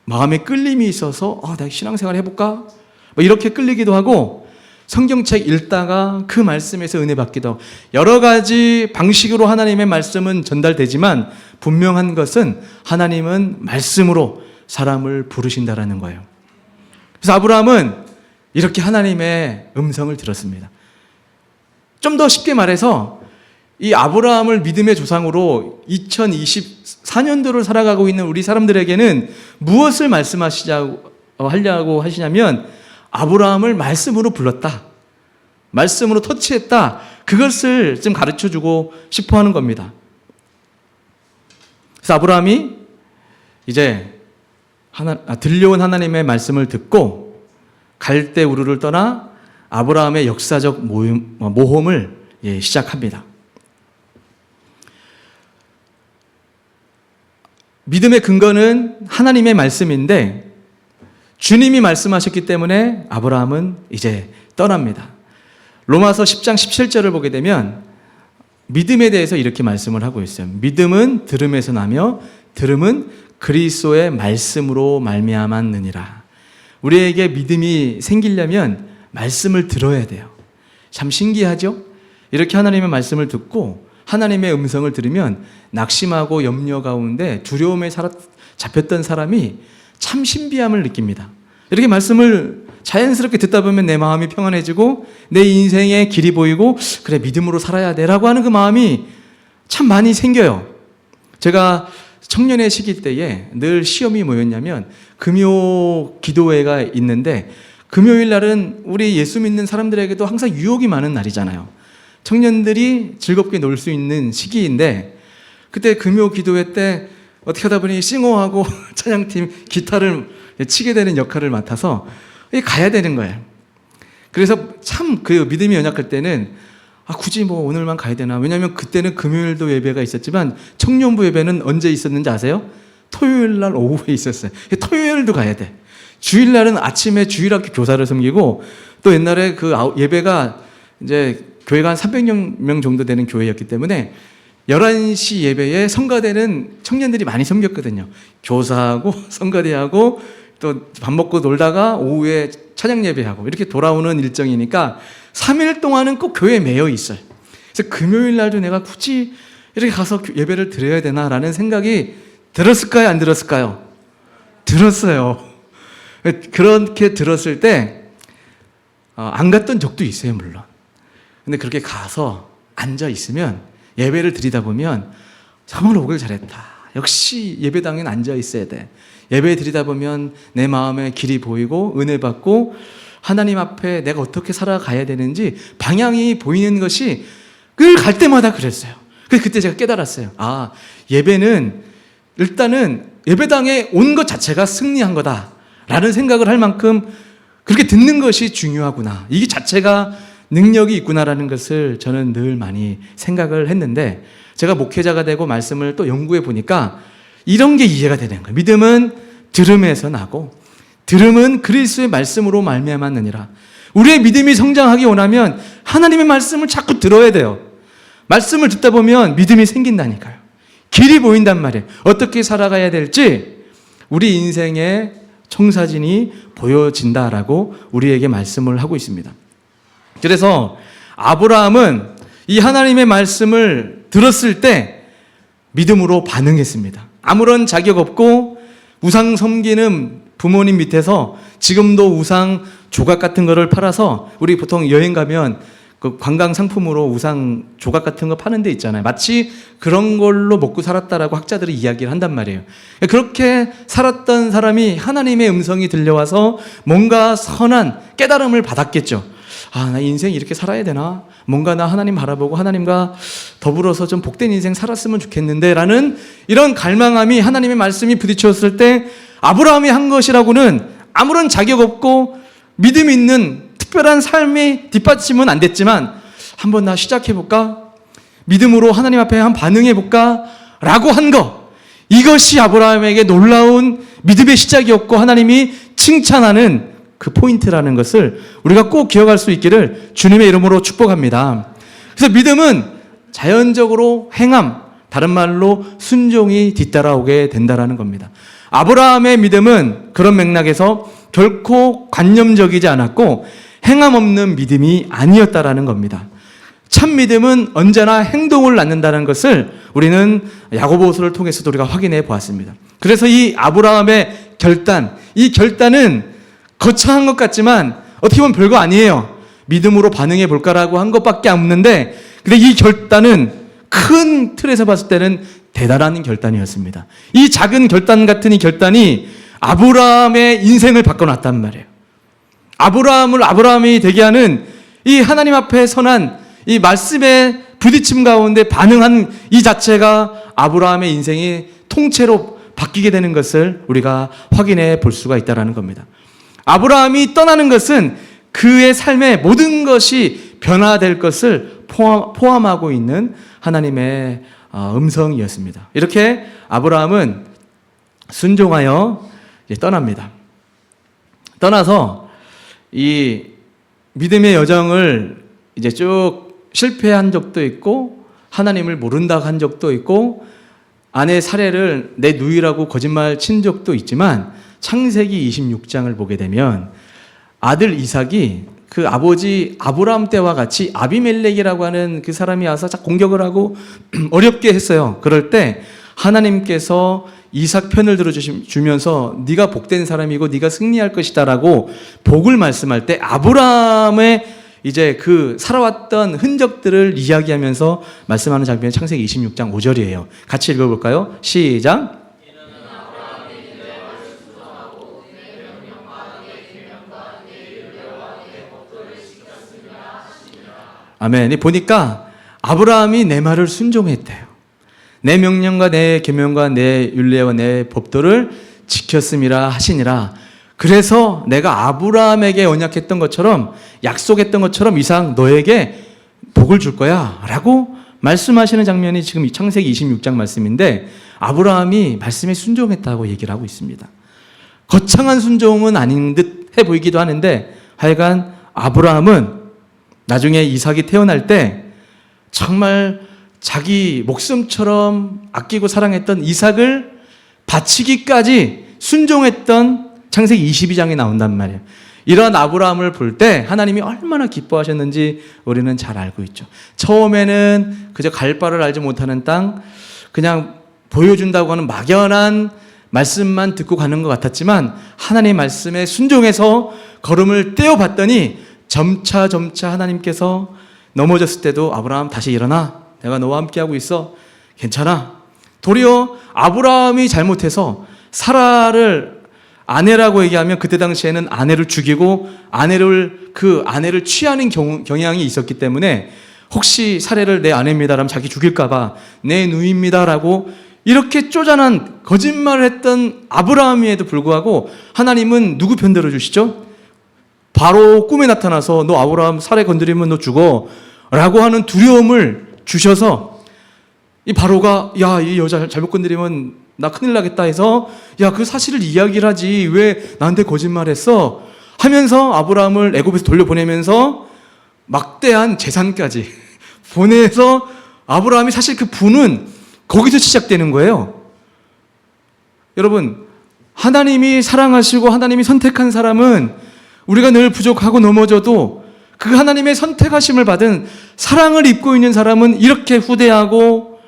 마음에 끌림이 있어서 내가 신앙생활 해볼까? 이렇게 끌리기도 하고 성경책 읽다가 그 말씀에서 은혜 받기도 하고 여러 가지 방식으로 하나님의 말씀은 전달되지만 분명한 것은 하나님은 말씀으로 사람을 부르신다라는 거예요. 그래서 아브라함은 이렇게 하나님의 음성을 들었습니다. 좀 더 쉽게 말해서 이 아브라함을 믿음의 조상으로 2024년도를 살아가고 있는 우리 사람들에게는 무엇을 하려고 하시냐면 아브라함을 말씀으로 불렀다. 말씀으로 터치했다. 그것을 좀 가르쳐주고 싶어 하는 겁니다. 그래서 아브라함이 이제 들려온 하나님의 말씀을 듣고 갈대 우르를 떠나 아브라함의 역사적 모험을 시작합니다. 믿음의 근거는 하나님의 말씀인데 주님이 말씀하셨기 때문에 아브라함은 이제 떠납니다. 로마서 10장 17절을 보게 되면 믿음에 대해서 이렇게 말씀을 하고 있어요. 믿음은 들음에서 나며 들음은 그리스도의 말씀으로 말미암았느니라. 우리에게 믿음이 생기려면 말씀을 들어야 돼요. 참 신기하죠? 이렇게 하나님의 말씀을 듣고 하나님의 음성을 들으면 낙심하고 염려 가운데 두려움에 잡혔던 사람이 참 신비함을 느낍니다. 이렇게 말씀을 자연스럽게 듣다 보면 내 마음이 평안해지고 내 인생의 길이 보이고 그래 믿음으로 살아야 돼라고 하는 그 마음이 참 많이 생겨요. 제가 청년의 시기 때에 늘 시험이 뭐였냐면 금요 기도회가 있는데 금요일 날은 우리 예수 믿는 사람들에게도 항상 유혹이 많은 날이잖아요. 청년들이 즐겁게 놀 수 있는 시기인데 그때 금요 기도회 때 어떻게 하다 보니 싱어하고 찬양팀 기타를 치게 되는 역할을 맡아서 가야 되는 거예요. 그래서 참 그 믿음이 연약할 때는 굳이 오늘만 가야 되나? 왜냐하면 그때는 금요일도 예배가 있었지만 청년부 예배는 언제 있었는지 아세요? 토요일 날 오후에 있었어요. 토요일도 가야 돼. 주일날은 아침에 주일학교 교사를 섬기고 또 옛날에 그 예배가 이제 교회가 한 300명 정도 되는 교회였기 때문에 11시 예배에 성가대는 청년들이 많이 섬겼거든요. 교사하고 성가대하고 또 밥 먹고 놀다가 오후에 찬양 예배하고 이렇게 돌아오는 일정이니까 3일 동안은 꼭 교회에 매여 있어요. 그래서 금요일 날도 내가 굳이 이렇게 가서 예배를 드려야 되나라는 생각이 들었을까요? 안 들었을까요? 들었어요. 그렇게 들었을 때 안 갔던 적도 있어요, 물론. 근데 그렇게 가서 앉아 있으면 예배를 드리다 보면 정말 오길 잘했다. 역시 예배당엔 앉아 있어야 돼. 예배 드리다 보면 내 마음에 길이 보이고 은혜 받고 하나님 앞에 내가 어떻게 살아가야 되는지 방향이 보이는 것이 늘 갈 때마다 그랬어요. 그래서 그때 제가 깨달았어요. 예배는 일단은 예배당에 온 것 자체가 승리한 거다라는 생각을 할 만큼 그렇게 듣는 것이 중요하구나. 이게 자체가 능력이 있구나라는 것을 저는 늘 많이 생각을 했는데, 제가 목회자가 되고 말씀을 또 연구해 보니까 이런 게 이해가 되는 거예요. 믿음은 들음에서 나고 들음은 그리스도의 말씀으로 말미암았느니라. 우리의 믿음이 성장하기 원하면 하나님의 말씀을 자꾸 들어야 돼요. 말씀을 듣다 보면 믿음이 생긴다니까요. 길이 보인단 말이에요. 어떻게 살아가야 될지 우리 인생의 청사진이 보여진다라고 우리에게 말씀을 하고 있습니다. 그래서 아브라함은 이 하나님의 말씀을 들었을 때 믿음으로 반응했습니다. 아무런 자격 없고 우상 섬기는 부모님 밑에서 지금도 우상 조각 같은 거를 팔아서, 우리 보통 여행 가면 그 관광 상품으로 우상 조각 같은 거 파는 데 있잖아요. 마치 그런 걸로 먹고 살았다라고 학자들이 이야기를 한단 말이에요. 그렇게 살았던 사람이 하나님의 음성이 들려와서 뭔가 선한 깨달음을 받았겠죠. 아, 나 인생 이렇게 살아야 되나? 뭔가 나 하나님 바라보고 하나님과 더불어서 좀 복된 인생 살았으면 좋겠는데 라는 이런 갈망함이, 하나님의 말씀이 부딪혔을 때 아브라함이 한 것이라고는 아무런 자격 없고 믿음 있는 특별한 삶의 뒷받침은 안 됐지만, 한번 나 시작해볼까? 믿음으로 하나님 앞에 한 반응해볼까? 라고 한 거, 이것이 아브라함에게 놀라운 믿음의 시작이었고 하나님이 칭찬하는 그 포인트라는 것을 우리가 꼭 기억할 수 있기를 주님의 이름으로 축복합니다. 그래서 믿음은 자연적으로 행함, 다른 말로 순종이 뒤따라오게 된다라는 겁니다. 아브라함의 믿음은 그런 맥락에서 결코 관념적이지 않았고 행함 없는 믿음이 아니었다라는 겁니다. 참 믿음은 언제나 행동을 낳는다는 것을 우리는 야고보서를 통해서도 우리가 확인해 보았습니다. 그래서 이 아브라함의 결단, 이 결단은 거창한 것 같지만 어떻게 보면 별거 아니에요. 믿음으로 반응해 볼까라고 한 것밖에 없는데, 근데 이 결단은 큰 틀에서 봤을 때는 대단한 결단이었습니다. 이 작은 결단 같은 이 결단이 아브라함의 인생을 바꿔놨단 말이에요. 아브라함을 아브라함이 되게 하는 이 하나님 앞에 선한 이 말씀의 부딪힘 가운데 반응한 이 자체가 아브라함의 인생이 통째로 바뀌게 되는 것을 우리가 확인해 볼 수가 있다는 겁니다. 아브라함이 떠나는 것은 그의 삶의 모든 것이 변화될 것을 포함하고 있는 하나님의 음성이었습니다. 이렇게 아브라함은 순종하여 떠납니다. 떠나서 이 믿음의 여정을 이제 쭉 실패한 적도 있고, 하나님을 모른다고 한 적도 있고, 아내 사례를 내 누이라고 거짓말 친 적도 있지만, 창세기 26장을 보게 되면 아들 이삭이 그 아버지 아브라함 때와 같이 아비멜렉이라고 하는 그 사람이 와서 공격을 하고 어렵게 했어요. 그럴 때 하나님께서 이삭 편을 들어주면서 네가 복된 사람이고 네가 승리할 것이다라고 복을 말씀할 때 아브라함의 이제 그 살아왔던 흔적들을 이야기하면서 말씀하는 장면이 창세기 26장 5절이에요. 같이 읽어볼까요? 시작. 아멘. 보니까 아브라함이 내 말을 순종했대요. 내 명령과 내 계명과 내 율례와 내 법도를 지켰음이라 하시니라. 그래서 내가 아브라함에게 언약했던 것처럼, 약속했던 것처럼 이삭 너에게 복을 줄 거야 라고 말씀하시는 장면이 지금 창세기 26장 말씀인데, 아브라함이 말씀에 순종했다고 얘기를 하고 있습니다. 거창한 순종은 아닌 듯 해 보이기도 하는데, 하여간 아브라함은 나중에 이삭이 태어날 때 정말 자기 목숨처럼 아끼고 사랑했던 이삭을 바치기까지 순종했던 창세기 22장에 나온단 말이에요. 이런 아브라함을 볼 때 하나님이 얼마나 기뻐하셨는지 우리는 잘 알고 있죠. 처음에는 그저 갈 바를 알지 못하는 땅, 그냥 보여준다고 하는 막연한 말씀만 듣고 가는 것 같았지만, 하나님의 말씀에 순종해서 걸음을 떼어봤더니 점차 하나님께서 넘어졌을 때도 아브라함 다시 일어나, 내가 너와 함께하고 있어, 괜찮아. 도리어 아브라함이 잘못해서 사라를 아내라고 얘기하면 그때 당시에는 아내를 죽이고 그 아내를 취하는 경향이 있었기 때문에, 혹시 사례를 내 아내입니다라면 자기 죽일까봐 내 누이입니다라고 이렇게 쪼잔한 거짓말을 했던 아브라함에도 불구하고 하나님은 누구 편 들어주시죠? 바로 꿈에 나타나서 너 아브라함 살해 건드리면 너 죽어 라고 하는 두려움을 주셔서 이 바로가 야, 이 여자 잘못 건드리면 나 큰일 나겠다 해서 야, 그 사실을 이야기를 하지 왜 나한테 거짓말했어 하면서 아브라함을 애굽에서 돌려보내면서 막대한 재산까지 보내서 아브라함이 사실 그 분은 거기서 시작되는 거예요. 여러분, 하나님이 사랑하시고 하나님이 선택한 사람은 우리가 늘 부족하고 넘어져도 그 하나님의 선택하심을 받은 사랑을 입고 있는 사람은 이렇게 후대하고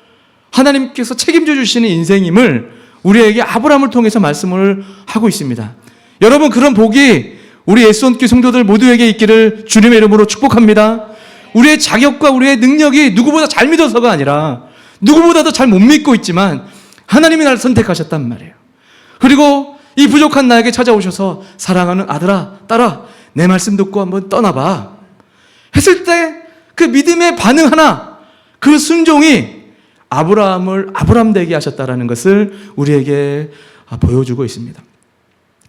하나님께서 책임져 주시는 인생임을 우리에게 아브라함을 통해서 말씀을 하고 있습니다. 여러분, 그런 복이 우리 예수원교회 성도들 모두에게 있기를 주님의 이름으로 축복합니다. 우리의 자격과 우리의 능력이 누구보다 잘 믿어서가 아니라 누구보다도 잘 못 믿고 있지만 하나님이 나를 선택하셨단 말이에요. 그리고 이 부족한 나에게 찾아오셔서 사랑하는 아들아, 딸아, 내 말씀 듣고 한번 떠나봐 했을 때 그 믿음의 반응 하나, 그 순종이 아브라함을 아브라함 되게 하셨다라는 것을 우리에게 보여주고 있습니다.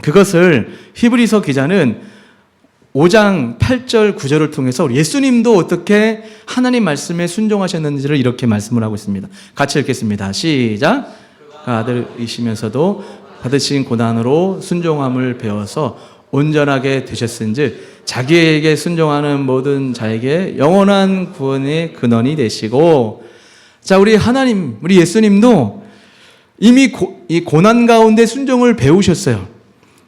그것을 히브리서 기자는 5장 8절 9절을 통해서 우리 예수님도 어떻게 하나님 말씀에 순종하셨는지를 이렇게 말씀을 하고 있습니다. 같이 읽겠습니다. 시작. 그 아들이시면서도 받으신 고난으로 순종함을 배워서 온전하게 되셨은즉 자기에게 순종하는 모든 자에게 영원한 구원의 근원이 되시고, 자, 우리 하나님, 우리 예수님도 이미 이 고난 가운데 순종을 배우셨어요.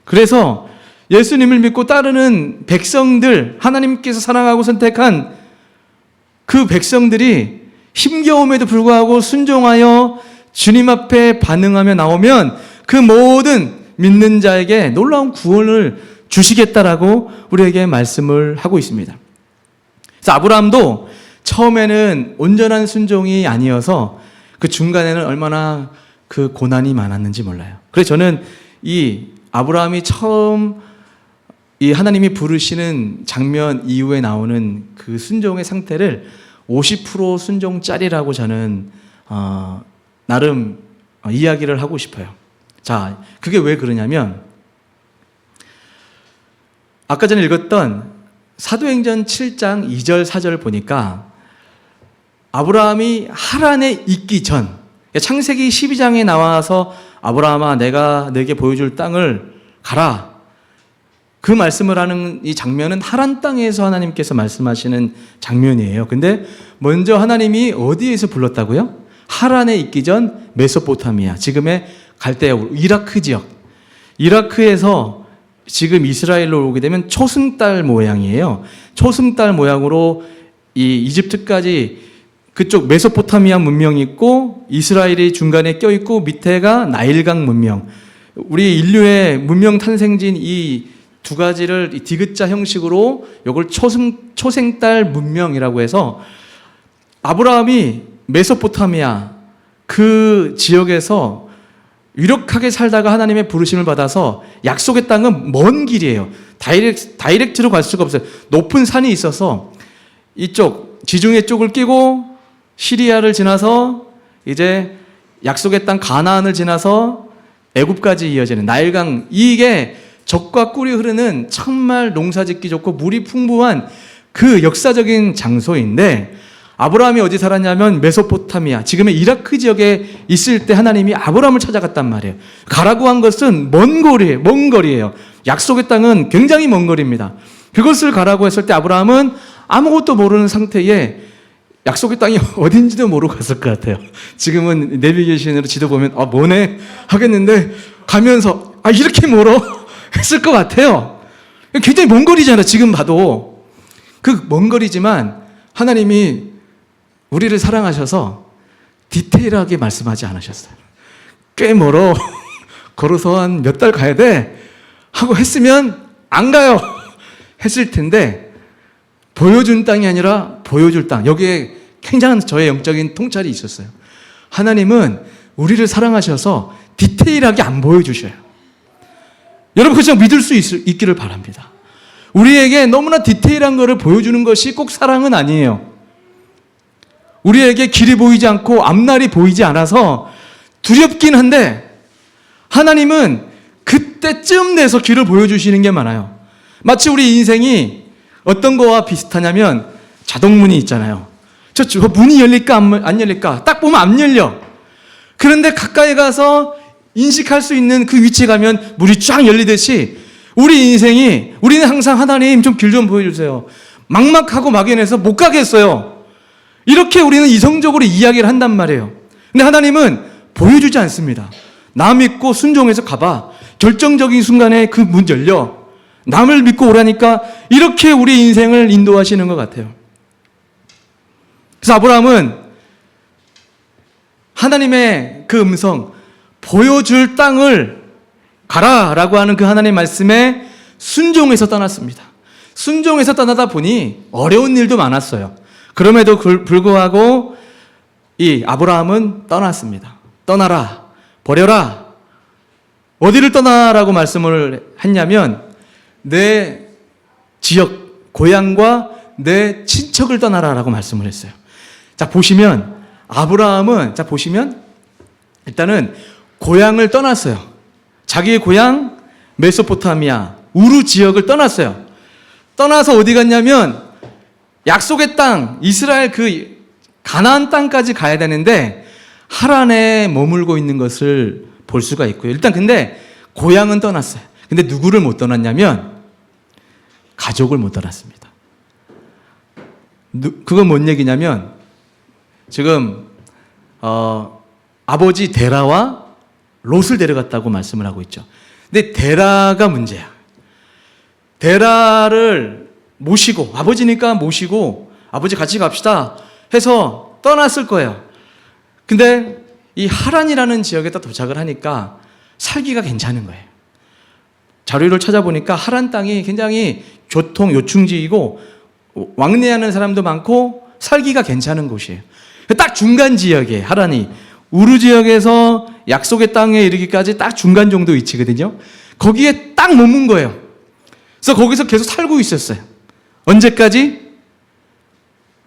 그래서 예수님을 믿고 따르는 백성들, 하나님께서 사랑하고 선택한 그 백성들이 힘겨움에도 불구하고 순종하여 주님 앞에 반응하며 나오면 그 모든 믿는 자에게 놀라운 구원을 주시겠다라고 우리에게 말씀을 하고 있습니다. 그래서 아브라함도 처음에는 온전한 순종이 아니어서 그 중간에는 얼마나 그 고난이 많았는지 몰라요. 그래서 저는 이 아브라함이 처음 이 하나님이 부르시는 장면 이후에 나오는 그 순종의 상태를 50% 순종짜리라고 저는 나름 이야기를 하고 싶어요. 자, 그게 왜 그러냐면 아까 전에 읽었던 사도행전 7장 2절 4절을 보니까 아브라함이 하란에 있기 전, 창세기 12장에 나와서 아브라함아 내가 너에게 보여줄 땅을 가라, 그 말씀을 하는 이 장면은 하란 땅에서 하나님께서 말씀하시는 장면이에요. 근데 먼저 하나님이 어디에서 불렀다고요? 하란에 있기 전 메소포타미아, 지금의 갈대아, 이라크 지역, 이라크에서 지금 이스라엘로 오게 되면 초승달 모양이에요. 초승달 모양으로 이 이집트까지 그쪽 메소포타미아 문명이 있고 이스라엘이 중간에 껴있고 밑에가 나일강 문명, 우리 인류의 문명 탄생지인 이 두 가지를 디귿자 형식으로 이걸 초생달 문명이라고 해서 아브라함이 메소포타미아 그 지역에서 유력하게 살다가 하나님의 부르심을 받아서 약속의 땅은 먼 길이에요. 다이렉트로 갈 수가 없어요. 높은 산이 있어서 이쪽 지중해 쪽을 끼고 시리아를 지나서 이제 약속의 땅 가나안을 지나서 애굽까지 이어지는 나일강, 이게 적과 꿀이 흐르는 정말 농사짓기 좋고 물이 풍부한 그 역사적인 장소인데, 아브라함이 어디 살았냐면 메소포타미아, 지금의 이라크 지역에 있을 때 하나님이 아브라함을 찾아갔단 말이에요. 가라고 한 것은 먼 거리예요. 약속의 땅은 굉장히 먼 거리입니다. 그것을 가라고 했을 때 아브라함은 아무것도 모르는 상태에 약속의 땅이 어딘지도 모르고 갔을 것 같아요. 지금은 내비게이션으로 지도 보면 뭐네 하겠는데 가면서 이렇게 멀어 했을 것 같아요. 굉장히 먼 거리잖아요. 지금 봐도 그 먼 거리지만 하나님이 우리를 사랑하셔서 디테일하게 말씀하지 않으셨어요. 꽤 멀어, 걸어서 한 몇 달 가야 돼 하고 했으면 안 가요 했을 텐데, 보여준 땅이 아니라 보여줄 땅, 여기에 굉장한 저의 영적인 통찰이 있었어요. 하나님은 우리를 사랑하셔서 디테일하게 안 보여주셔요. 여러분, 그저 믿을 수 있기를 바랍니다. 우리에게 너무나 디테일한 것을 보여주는 것이 꼭 사랑은 아니에요. 우리에게 길이 보이지 않고 앞날이 보이지 않아서 두렵긴 한데 하나님은 그때쯤 돼서 길을 보여주시는 게 많아요. 마치 우리 인생이 어떤 거와 비슷하냐면 자동문이 있잖아요. 저 문이 열릴까 안 열릴까 딱 보면 안 열려. 그런데 가까이 가서 인식할 수 있는 그 위치에 가면 문이 쫙 열리듯이 우리 인생이, 우리는 항상 하나님 좀 길 좀 보여주세요. 막막하고 막연해서 못 가겠어요. 이렇게 우리는 이성적으로 이야기를 한단 말이에요. 근데 하나님은 보여주지 않습니다. 나 믿고 순종해서 가봐. 결정적인 순간에 그 문 열려. 남을 믿고 오라니까 이렇게 우리 인생을 인도하시는 것 같아요. 그래서 아브라함은 하나님의 그 음성, 보여줄 땅을 가라라고 하는 그 하나님의 말씀에 순종해서 떠났습니다. 순종해서 떠나다 보니 어려운 일도 많았어요. 그럼에도 불구하고 이 아브라함은 떠났습니다. 떠나라, 버려라. 어디를 떠나라고 말씀을 했냐면 내 지역, 고향과 내 친척을 떠나라라고 말씀을 했어요. 자, 보시면 아브라함은 일단은 고향을 떠났어요. 자기의 고향 메소포타미아 우르 지역을 떠났어요. 떠나서 어디 갔냐면 약속의 땅, 이스라엘 그 가나안 땅까지 가야 되는데 하란에 머물고 있는 것을 볼 수가 있고요. 일단 근데 고향은 떠났어요. 근데 누구를 못 떠났냐면 가족을 못 떠났습니다. 그건 뭔 얘기냐면 지금 아버지 데라와 롯을 데려갔다고 말씀을 하고 있죠. 근데 데라가 문제야. 데라를 모시고, 아버지니까 모시고 아버지 같이 갑시다 해서 떠났을 거예요. 근데 이 하란이라는 지역에다 도착을 하니까 살기가 괜찮은 거예요. 자료를 찾아보니까 하란 땅이 굉장히 교통 요충지이고 왕래하는 사람도 많고 살기가 괜찮은 곳이에요. 딱 중간 지역에 하란이 우르 지역에서 약속의 땅에 이르기까지 딱 중간 정도 위치거든요. 거기에 딱 머문 거예요. 그래서 거기서 계속 살고 있었어요. 언제까지?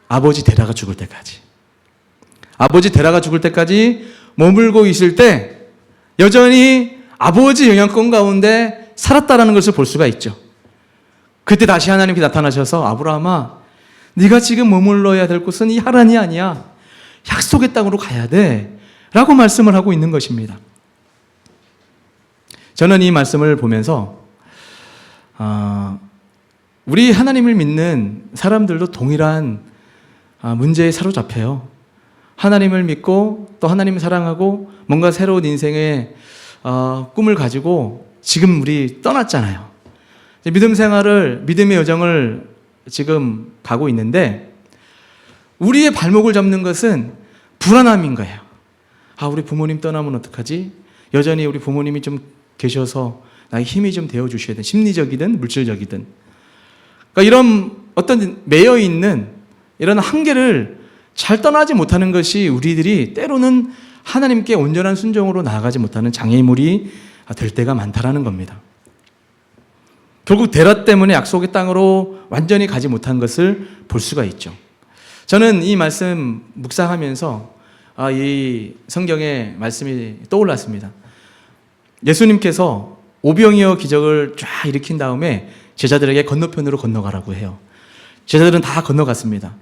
아버지 데라가 죽을 때까지. 아버지 데라가 죽을 때까지 머물고 있을 때 여전히 아버지 영향권 가운데 살았다라는 것을 볼 수가 있죠. 그때 다시 하나님께 나타나셔서 아브라함아, 네가 지금 머물러야 될 곳은 이 하란이 아니야. 약속의 땅으로 가야 돼. 라고 말씀을 하고 있는 것입니다. 저는 이 말씀을 보면서 우리 하나님을 믿는 사람들도 동일한 문제에 사로잡혀요. 하나님을 믿고 또 하나님을 사랑하고 뭔가 새로운 인생의 꿈을 가지고 지금 우리 떠났잖아요. 믿음 생활을, 믿음의 여정을 지금 가고 있는데 우리의 발목을 잡는 것은 불안함인 거예요. 우리 부모님 떠나면 어떡하지? 여전히 우리 부모님이 좀 계셔서 나의 힘이 좀 되어주셔야 돼. 심리적이든 물질적이든. 그러니까 이런 어떤 매여 있는 이런 한계를 잘 떠나지 못하는 것이 우리들이 때로는 하나님께 온전한 순종으로 나아가지 못하는 장애물이 될 때가 많다라는 겁니다. 결국 데라 때문에 약속의 땅으로 완전히 가지 못한 것을 볼 수가 있죠. 저는 이 말씀 묵상하면서 이 성경의 말씀이 떠올랐습니다. 예수님께서 오병이어 기적을 쫙 일으킨 다음에 제자들에게 건너편으로 건너가라고 해요. 제자들은 다 건너갔습니다.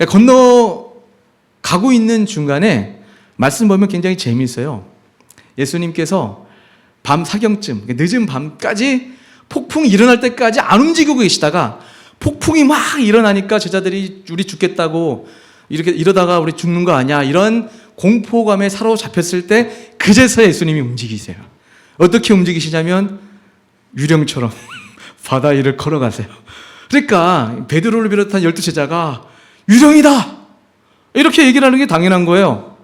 건너가고 있는 중간에 말씀 보면 굉장히 재미있어요. 예수님께서 밤 사경쯤, 늦은 밤까지 폭풍이 일어날 때까지 안 움직이고 계시다가 폭풍이 막 일어나니까 제자들이 우리 죽겠다고 이러다가 우리 죽는 거 아니야, 이런 공포감에 사로잡혔을 때 그제서야 예수님이 움직이세요. 어떻게 움직이시냐면 유령처럼 바다 위를 걸어가세요. 그러니까 베드로를 비롯한 12제자가 유령이다 이렇게 얘기를 하는 게 당연한 거예요.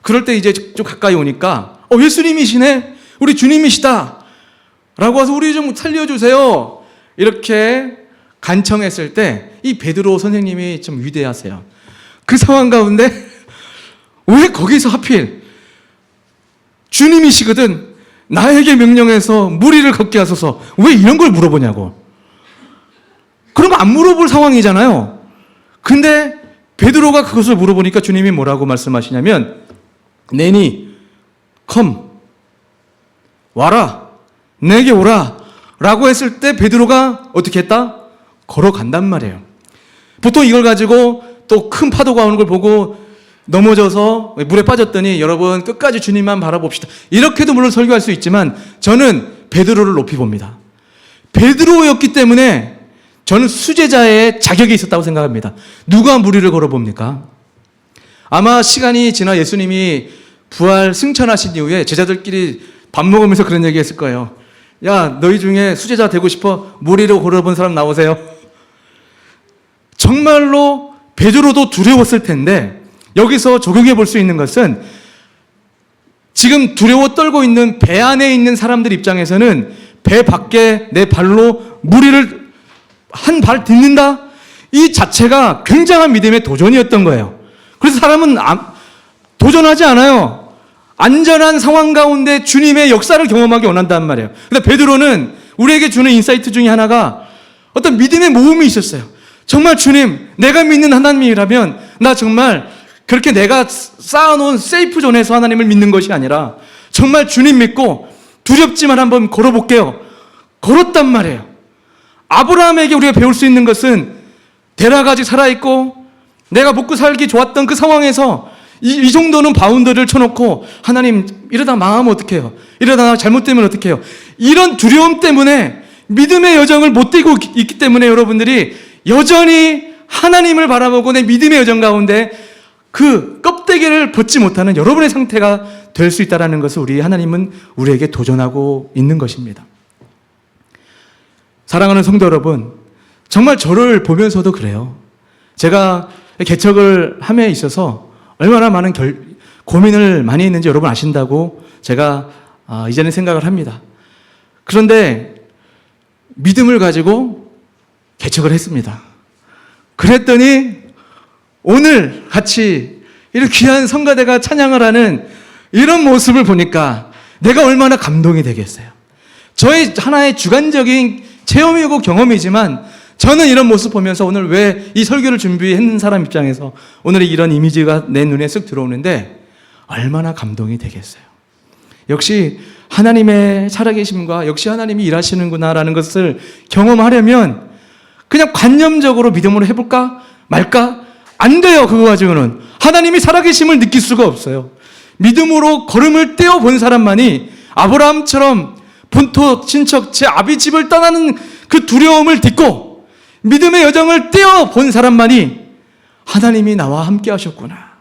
그럴 때 이제 좀 가까이 오니까 예수님이시네, 우리 주님이시다 라고 와서 우리 좀 살려주세요 이렇게 간청했을 때 이 베드로 선생님이 좀 위대하세요. 그 상황 가운데 왜 거기서 하필 주님이시거든 나에게 명령해서 무리를 걷게 하소서 왜 이런 걸 물어보냐고. 그런 거 안 물어볼 상황이잖아요. 근데 베드로가 그것을 물어보니까 주님이 뭐라고 말씀하시냐면 내니 컴 와라, 내게 오라 라고 했을 때 베드로가 어떻게 했다? 걸어간단 말이에요. 보통 이걸 가지고 또 큰 파도가 오는 걸 보고 넘어져서 물에 빠졌더니 여러분 끝까지 주님만 바라봅시다. 이렇게도 물론 설교할 수 있지만 저는 베드로를 높이 봅니다. 베드로였기 때문에 저는 수제자의 자격이 있었다고 생각합니다. 누가 무리를 걸어봅니까? 아마 시간이 지나 예수님이 부활 승천하신 이후에 제자들끼리 밥 먹으면서 그런 얘기 했을 거예요. 야, 너희 중에 수제자 되고 싶어? 무리를 걸어본 사람 나오세요. 정말로 베드로도 두려웠을 텐데 여기서 적용해 볼 수 있는 것은 지금 두려워 떨고 있는 배 안에 있는 사람들 입장에서는 배 밖에 내 발로 무리를 한 발 딛는다? 이 자체가 굉장한 믿음의 도전이었던 거예요. 그래서 사람은 도전하지 않아요. 안전한 상황 가운데 주님의 역사를 경험하기 원한단 말이에요. 근데 베드로는 우리에게 주는 인사이트 중에 하나가 어떤 믿음의 모험이 있었어요. 정말 주님, 내가 믿는 하나님이라면 나 정말 그렇게 내가 쌓아놓은 세이프 존에서 하나님을 믿는 것이 아니라 정말 주님 믿고 두렵지만 한번 걸어볼게요. 걸었단 말이에요. 아브라함에게 우리가 배울 수 있는 것은 데라가 아직 살아있고 내가 먹고 살기 좋았던 그 상황에서 이 정도는 바운더리를 쳐놓고 하나님 이러다 망하면 어떡해요? 이러다 잘못되면 어떡해요? 이런 두려움 때문에 믿음의 여정을 못 뛰고 있기 때문에 여러분들이 여전히 하나님을 바라보고 내 믿음의 여정 가운데 그 껍데기를 벗지 못하는 여러분의 상태가 될 수 있다는 것을 우리 하나님은 우리에게 도전하고 있는 것입니다. 사랑하는 성도 여러분, 정말 저를 보면서도 그래요. 제가 개척을 함에 있어서 얼마나 많은 고민을 많이 했는지 여러분 아신다고 제가 이제는 생각을 합니다. 그런데 믿음을 가지고 개척을 했습니다. 그랬더니 오늘 같이 이렇게 귀한 성가대가 찬양을 하는 이런 모습을 보니까 내가 얼마나 감동이 되겠어요. 저의 하나의 주관적인 체험이고 경험이지만 저는 이런 모습 보면서 오늘 왜 이 설교를 준비했는 사람 입장에서 오늘의 이런 이미지가 내 눈에 쓱 들어오는데 얼마나 감동이 되겠어요. 역시 하나님의 살아계심과 역시 하나님이 일하시는구나라는 것을 경험하려면 그냥 관념적으로 믿음으로 해볼까 말까? 안 돼요. 그거 가지고는 하나님이 살아계심을 느낄 수가 없어요. 믿음으로 걸음을 떼어본 사람만이 아브라함처럼 본토 친척 제 아비 집을 떠나는 그 두려움을 딛고 믿음의 여정을 떼어본 사람만이 하나님이 나와 함께 하셨구나,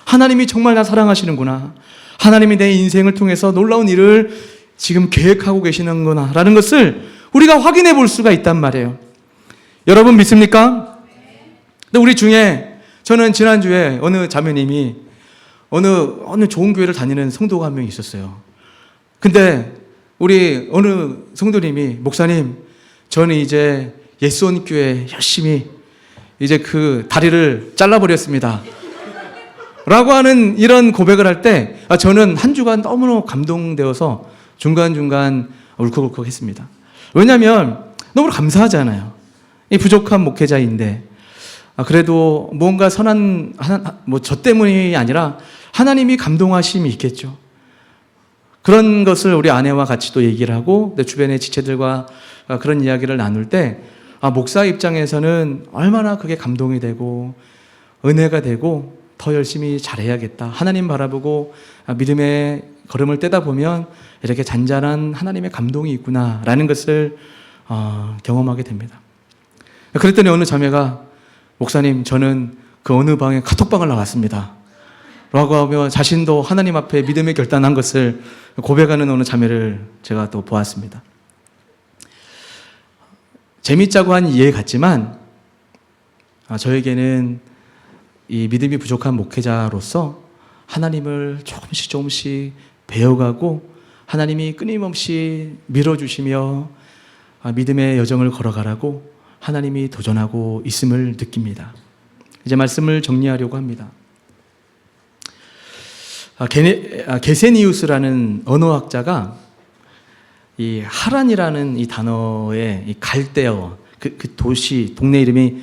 하나님이 정말 나 사랑하시는구나, 하나님이 내 인생을 통해서 놀라운 일을 지금 계획하고 계시는구나 라는 것을 우리가 확인해 볼 수가 있단 말이에요. 여러분 믿습니까? 근데 우리 중에 저는 지난주에 어느 자매님이 어느 좋은 교회를 다니는 성도가 한 명 있었어요. 근데 우리 어느 성도님이 목사님, 저는 이제 예수원교회 열심히 이제 그 다리를 잘라버렸습니다 라고 하는 이런 고백을 할 때 저는 한 주간 너무너무 감동되어서 중간중간 울컥울컥 했습니다. 왜냐하면 너무 감사하잖아요. 이 부족한 목회자인데 그래도 뭔가 선한 저 때문이 아니라 하나님이 감동하심이 있겠죠. 그런 것을 우리 아내와 같이 또 얘기를 하고 내 주변의 지체들과 그런 이야기를 나눌 때 목사 입장에서는 얼마나 그게 감동이 되고 은혜가 되고 더 열심히 잘해야겠다, 하나님 바라보고 믿음의 걸음을 떼다 보면 이렇게 잔잔한 하나님의 감동이 있구나라는 것을 경험하게 됩니다. 그랬더니 어느 자매가 목사님, 저는 그 어느 방에 카톡방을 나갔습니다 라고 하며 자신도 하나님 앞에 믿음의 결단한 것을 고백하는 어느 자매를 제가 또 보았습니다. 재밌자고 한 이해 같지만 저에게는 이 믿음이 부족한 목회자로서 하나님을 조금씩 배워가고 하나님이 끊임없이 밀어주시며 믿음의 여정을 걸어가라고 하나님이 도전하고 있음을 느낍니다. 이제 말씀을 정리하려고 합니다. 게세니우스라는 언어학자가 이 하란이라는 이 단어의 이 갈대어, 그 도시, 동네 이름이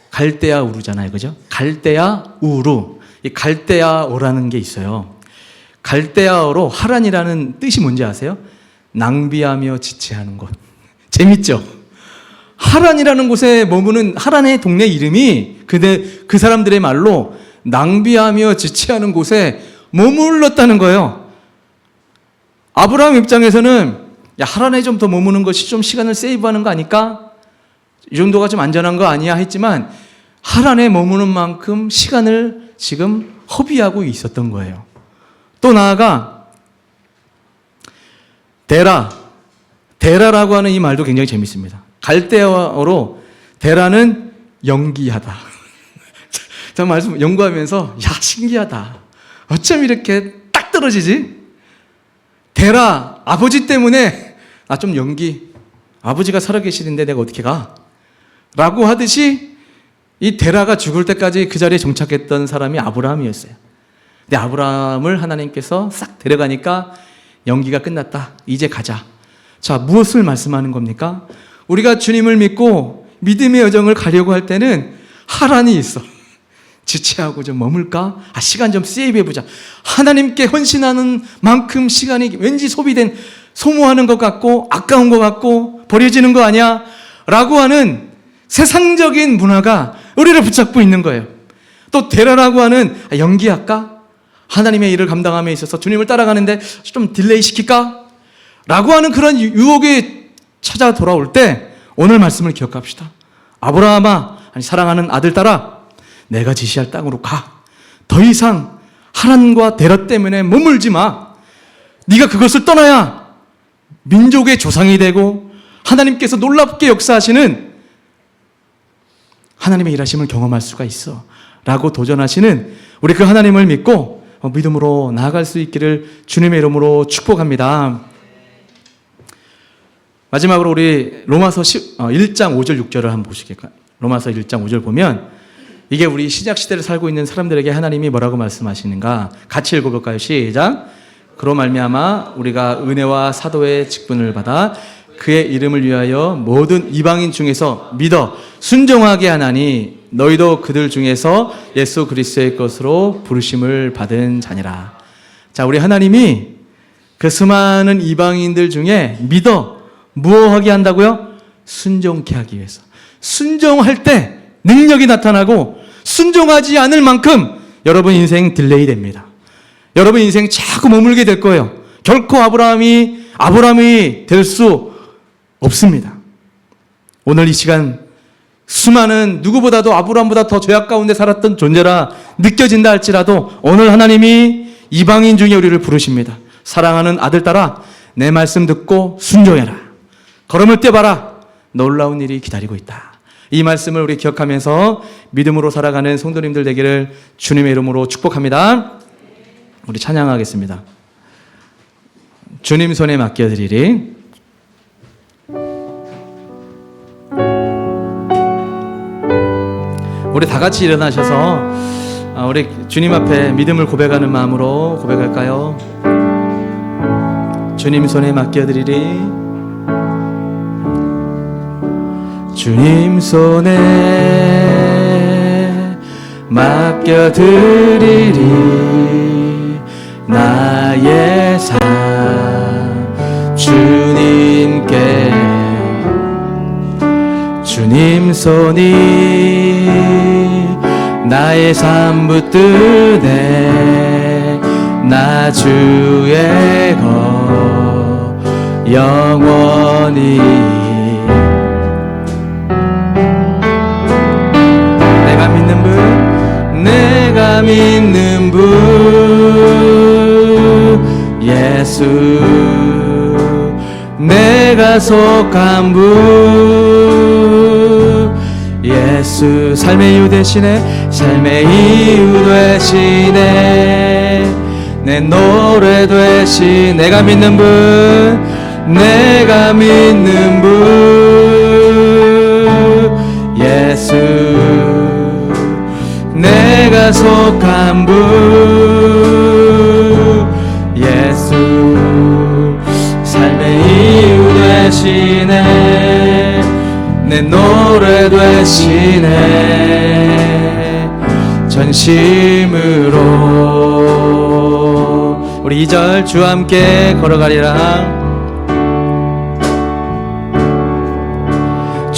갈대아 우르잖아요. 그죠? 갈대아 우르. 이 갈대아어라는 게 있어요. 갈대아어로 하란이라는 뜻이 뭔지 아세요? 낭비하며 지체하는 곳. 재밌죠? 하란이라는 곳에 머무는 하란의 동네 이름이 그 사람들의 말로 낭비하며 지체하는 곳에 머물렀다는 거예요. 아브라함 입장에서는 야, 하란에 좀 더 머무는 것이 좀 시간을 세이브하는 거 아닐까? 이 정도가 좀 안전한 거 아니야? 했지만 하란에 머무는 만큼 시간을 지금 허비하고 있었던 거예요. 또 나아가 데라라고 하는 이 말도 굉장히 재밌습니다. 갈대어로 데라는 연기하다. 저 말씀 연구하면서 야, 신기하다. 어쩜 이렇게 딱 떨어지지? 데라 아버지 때문에 좀 연기. 아버지가 살아계시는데 내가 어떻게 가? 라고 하듯이 이 데라가 죽을 때까지 그 자리에 정착했던 사람이 아브라함이었어요. 근데 아브라함을 하나님께서 싹 데려가니까 연기가 끝났다. 이제 가자. 자, 무엇을 말씀하는 겁니까? 우리가 주님을 믿고 믿음의 여정을 가려고 할 때는 하란이 있어. 지체하고 좀 머물까? 시간 좀 세이브해보자. 하나님께 헌신하는 만큼 시간이 왠지 소모하는 것 같고 아까운 것 같고 버려지는 거 아니야? 라고 하는 세상적인 문화가 우리를 붙잡고 있는 거예요. 또 데라라고 하는 연기할까? 하나님의 일을 감당함에 있어서 주님을 따라가는데 좀 딜레이 시킬까? 라고 하는 그런 유혹이 찾아 돌아올 때 오늘 말씀을 기억합시다. 아브라함아, 사랑하는 아들 딸아, 내가 지시할 땅으로 가. 더 이상 하란과 데라 때문에 머물지 마. 네가 그것을 떠나야 민족의 조상이 되고 하나님께서 놀랍게 역사하시는 하나님의 일하심을 경험할 수가 있어. 라고 도전하시는 우리 그 하나님을 믿고 믿음으로 나아갈 수 있기를 주님의 이름으로 축복합니다. 마지막으로 우리 로마서 1장 5절 6절을 한번 보시겠까요? 로마서 1장 5절 보면 이게 우리 시작 시대를 살고 있는 사람들에게 하나님이 뭐라고 말씀하시는가? 같이 읽어볼까요? 시작. 그로 말미암아 우리가 은혜와 사도의 직분을 받아 그의 이름을 위하여 모든 이방인 중에서 믿어 순종하게 하나니 너희도 그들 중에서 예수 그리스도의 것으로 부르심을 받은 자니라. 자, 우리 하나님이 그 수많은 이방인들 중에 믿어 무엇하게 한다고요? 순종케 하기 위해서. 순종할 때 능력이 나타나고 순종하지 않을 만큼 여러분 인생 딜레이 됩니다. 여러분 인생 자꾸 머물게 될 거예요. 결코 아브라함이 될 수 없습니다. 오늘 이 시간 수많은 누구보다도 아브라함보다 더 죄악 가운데 살았던 존재라 느껴진다 할지라도 오늘 하나님이 이방인 중에 우리를 부르십니다. 사랑하는 아들 딸아, 내 말씀 듣고 순종해라. 걸음을 떼봐라. 놀라운 일이 기다리고 있다. 이 말씀을 우리 기억하면서 믿음으로 살아가는 성도님들 되기를 주님의 이름으로 축복합니다. 우리 찬양하겠습니다. 주님 손에 맡겨드리리. 우리 다 같이 일어나셔서 우리 주님 앞에 믿음을 고백하는 마음으로 고백할까요? 주님 손에 맡겨드리리. 주님 손에 맡겨드리리. 나의 삶 주님께. 주님 손이 나의 삶 붙드네. 나 주의 것 영원히. 내가 믿는 분 예수. 내가 속한 분 예수. 삶의 이유 대신에 삶의 이유 대신에 내 노래 대신. 내가 믿는 분 내가 믿는 분 예수. 내가 속한 분 예수. 삶의 이유 대신에 내 노래 대신에 전심으로. 우리 2절 주와 함께 걸어가리라.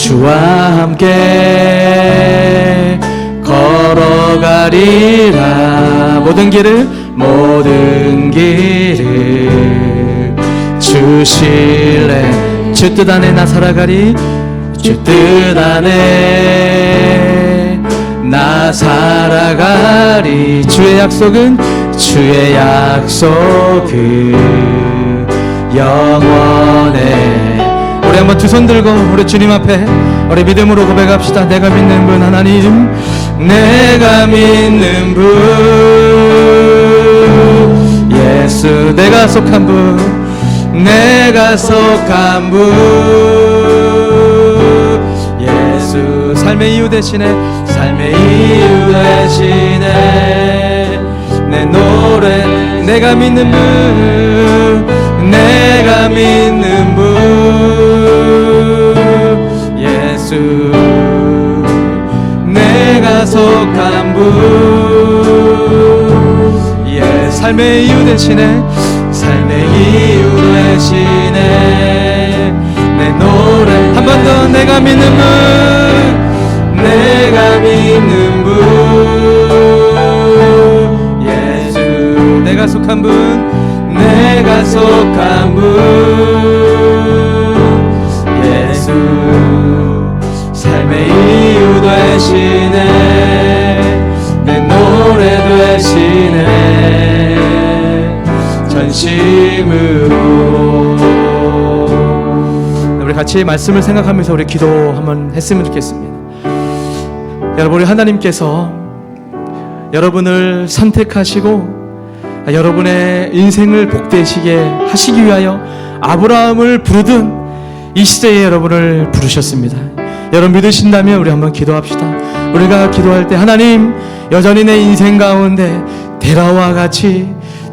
주와 함께 걸어가리라. 모든 길을 주실래. 주 뜻 안에 나 살아가리. 주 뜻 안에 나 살아가리. 주의 약속은 영원해. 우리 한번 두 손 들고 우리 주님 앞에 우리 믿음으로 고백합시다. 내가 믿는 분 하나님, 내가 믿는 분 예수, 내가 속한 분, 내가 속한 분 예수. 삶의 이유 대신에 내 노래. 내가 믿는 분, 내가 믿는 분 예수, 내가 속한 분. 예, 삶의 이유 대신에 내 노래. 한 번 더. 내가 믿는 분, 내가 믿는 분 예수, 내가 속한 분, 내가 속한 분 예수. 삶의 이유 되시네, 내 노래 되시네, 전심으로. 우리 같이 말씀을 생각하면서 우리 기도 한번 했으면 좋겠습니다. 여러분, 우리 하나님께서 여러분을 선택하시고 여러분의 인생을 복되시게 하시기 위하여 아브라함을 부르듯 이 시대에 여러분을 부르셨습니다. 여러분 믿으신다면 우리 한번 기도합시다. 우리가 기도할 때 하나님, 여전히 내 인생 가운데 데라와 같이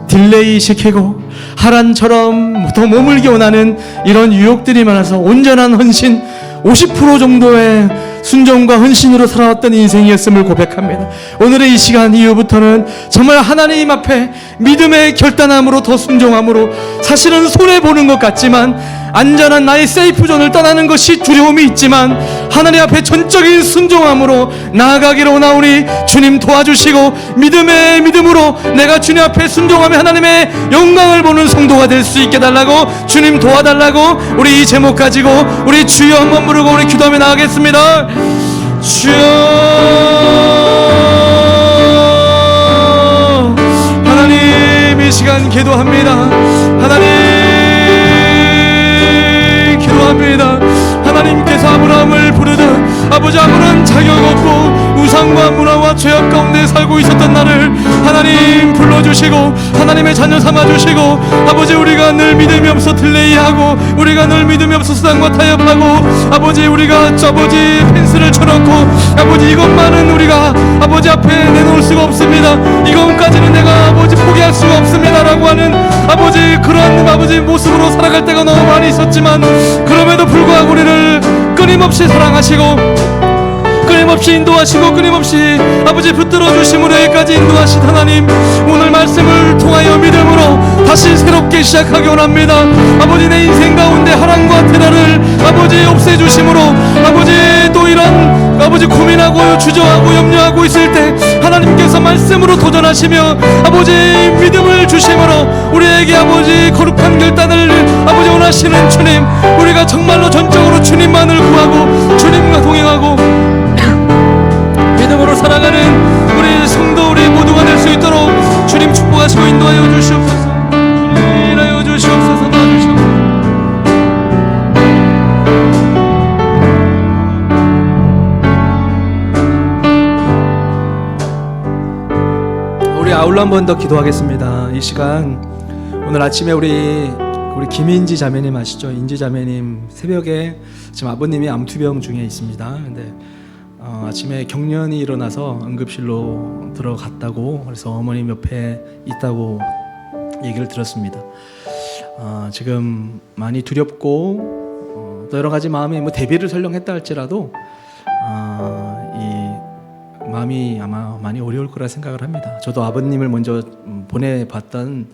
딜레이 시키고 하란처럼 더 머물기 원하는 이런 유혹들이 많아서 온전한 헌신 50% 정도의 순종과 헌신으로 살아왔던 인생이었음을 고백합니다. 오늘의 이 시간 이후부터는 정말 하나님 앞에 믿음의 결단함으로 더 순종함으로, 사실은 손해보는 것 같지만 안전한 나의 세이프존을 떠나는 것이 두려움이 있지만 하나님 앞에 전적인 순종함으로 나아가기를 원하오니 주님 도와주시고 믿음의 믿음으로 내가 주님 앞에 순종하며 하나님의 영광을 보는 성도가 될 수 있게 달라고, 주님 도와달라고 우리 이 제목 가지고 우리 주여 한번 부르고 우리 기도하며 나가겠습니다. 주여, 하나님 이 시간 기도합니다. 하나님 기도합니다. 하나님께서 아브라함을 부르듯 아버지, 아무런 자격 없고 우상과 문화와 죄악 가운데 살고 있었던 나를 하나님 불러주시고 하나님의 자녀 삼아주시고, 아버지 우리가 늘 믿음이 없어 딜레이하고 우리가 늘 믿음이 없어 수단과 타협하고 아버지 우리가 아버지 펜스를 쳐놓고 아버지 이것만은 우리가 아버지 앞에 내놓을 수가 없습니다. 이것까지는 내가 아버지 포기할 수가 없습니다 라고 하는 아버지 그런 아버지 모습으로 살아갈 때가 너무 많이 있었지만, 그럼에도 불구하고 우리를 끊임없이 사랑하시고 끊임없이 인도하시고 끊임없이 아버지 붙들어 주심으로 여기까지 인도하신 하나님, 오늘 말씀을 통하여 믿음으로 다시 새롭게 시작하기 원합니다. 아버지 내 인생 가운데 하란과 테러를 아버지 없애주심으로 아버지 또 이런 아버지 고민하고 주저하고 염려하고 있을 때 하나님께서 말씀으로 도전하시며 아버지 믿음을 주심으로 우리에게 아버지 거룩한 결단을 아버지 원하시는 주님, 우리가 정말로 전적으로 주님만을 구하고 주님과 동행하고 믿음으로 살아가는 우리 성도 우리 모두가 될 수 있도록 주님 축복하시고 인도하여 주시옵소서. 주님 인하여 주시옵소서. 도와주시옵소서. 우리 아울러 한 번 더 기도하겠습니다. 이 시간 오늘 아침에 우리 김인지 자매님 아시죠? 인지 자매님 새벽에 지금 아버님이 암투병 중에 있습니다. 근데 아침에 경련이 일어나서 응급실로 들어갔다고, 그래서 어머님 옆에 있다고 얘기를 들었습니다. 지금 많이 두렵고 또 여러 가지 마음이 대비를 설령 했다 할지라도 이 마음이 아마 많이 어려울 거라 생각을 합니다. 저도 아버님을 먼저 보내봤던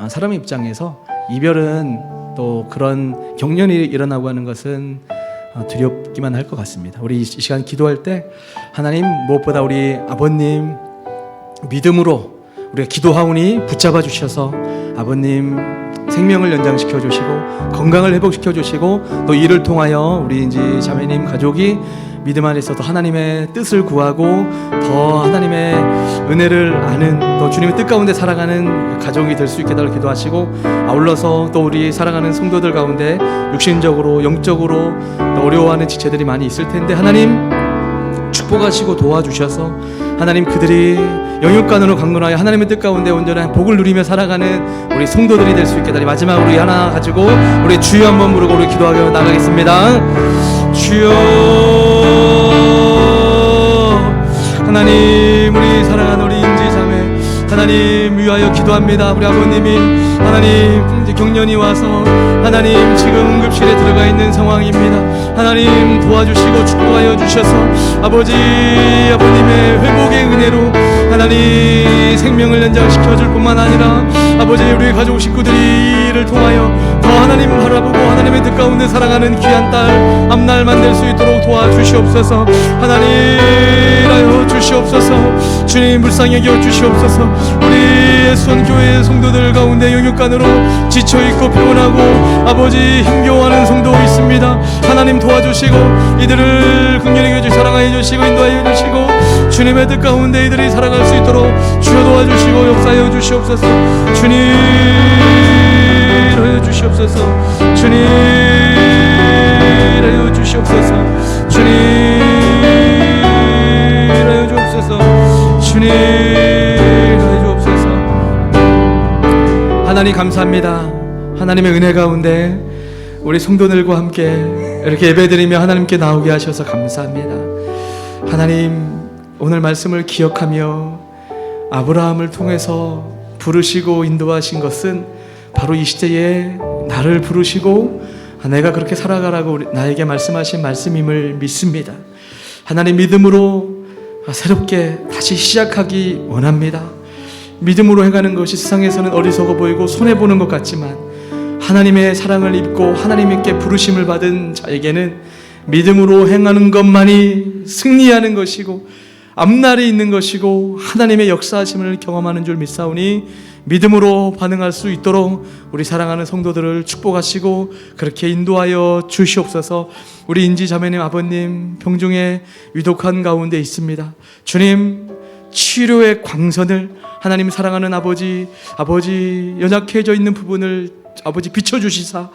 사람 입장에서 이별은 또 그런 경련이 일어나고 하는 것은 두렵기만 할 것 같습니다. 우리 이 시간 기도할 때 하나님, 무엇보다 우리 아버님 믿음으로 우리가 기도하오니 붙잡아 주셔서 아버님 생명을 연장시켜 주시고 건강을 회복시켜 주시고 또 이를 통하여 우리 인지 자매님 가족이 믿음 안에서 더 하나님의 뜻을 구하고 더 하나님의 은혜를 아는 또 주님의 뜻 가운데 살아가는 가족이 될 수 있게 달라고 기도하시고, 아울러서 또 우리 살아가는 성도들 가운데 육신적으로 영적으로 또 어려워하는 지체들이 많이 있을 텐데 하나님 축복하시고 도와주셔서 하나님 그들이 영육간으로 강건하여 하나님의 뜻 가운데 온전한 복을 누리며 살아가는 우리 성도들이 될 수 있게 달리 마지막으로 우리 하나 가지고 우리 주여 한번 부르고 우리 기도하며 나가겠습니다. 주여 하나님, 우리 사랑하는 우리 인지자매 하나님 위하여 기도합니다. 우리 아버님이 하나님 이제 경련이 와서 하나님 지금 응급실에 들어가 있는 상황입니다. 하나님 도와주시고 축복하여 주셔서 아버님의 회복의 은혜로 하나님 생명을 연장시켜 줄 뿐만 아니라 아버지 우리 가족 식구들이 이를 통하여 더 하나님 바라보고 하나님의 뜻 가운데 살아가는 귀한 딸 앞날 만들 수 있도록 도와주시옵소서. 하나님이라여 주시옵소서. 주님 불쌍히 여겨 주시옵소서. 우리 예수원교회 성도들 가운데 영육간으로 지쳐있고 피곤하고 아버지 힘겨워하는 성도 있습니다. 하나님 도와주시고 이들을 긍휼히 여겨 사랑하여 주시고 인도하여 주시고 주님의 뜻 가운데 이들이 살아갈 수 있도록 주여 도와주시고 역사하여 주시옵소서. 주님 하여 주시옵소서. 주님 하여 주시옵소서. 주님 하여 주옵소서. 주님 하여 주옵소서. 하나님 감사합니다. 하나님의 은혜 가운데 우리 성도들과 함께 이렇게 예배드리며 하나님께 나오게 하셔서 감사합니다. 하나님 오늘 말씀을 기억하며 아브라함을 통해서 부르시고 인도하신 것은 바로 이 시대에 나를 부르시고 내가 그렇게 살아가라고 나에게 말씀하신 말씀임을 믿습니다. 하나님 믿음으로 새롭게 다시 시작하기 원합니다. 믿음으로 행하는 것이 세상에서는 어리석어 보이고 손해보는 것 같지만 하나님의 사랑을 입고 하나님께 부르심을 받은 자에게는 믿음으로 행하는 것만이 승리하는 것이고 앞날이 있는 것이고 하나님의 역사하심을 경험하는 줄 믿사오니 믿음으로 반응할 수 있도록 우리 사랑하는 성도들을 축복하시고 그렇게 인도하여 주시옵소서. 우리 인지자매님 아버님 병중에 위독한 가운데 있습니다. 주님 치료의 광선을 하나님 사랑하는 아버지 연약해져 있는 부분을 아버지 비춰주시사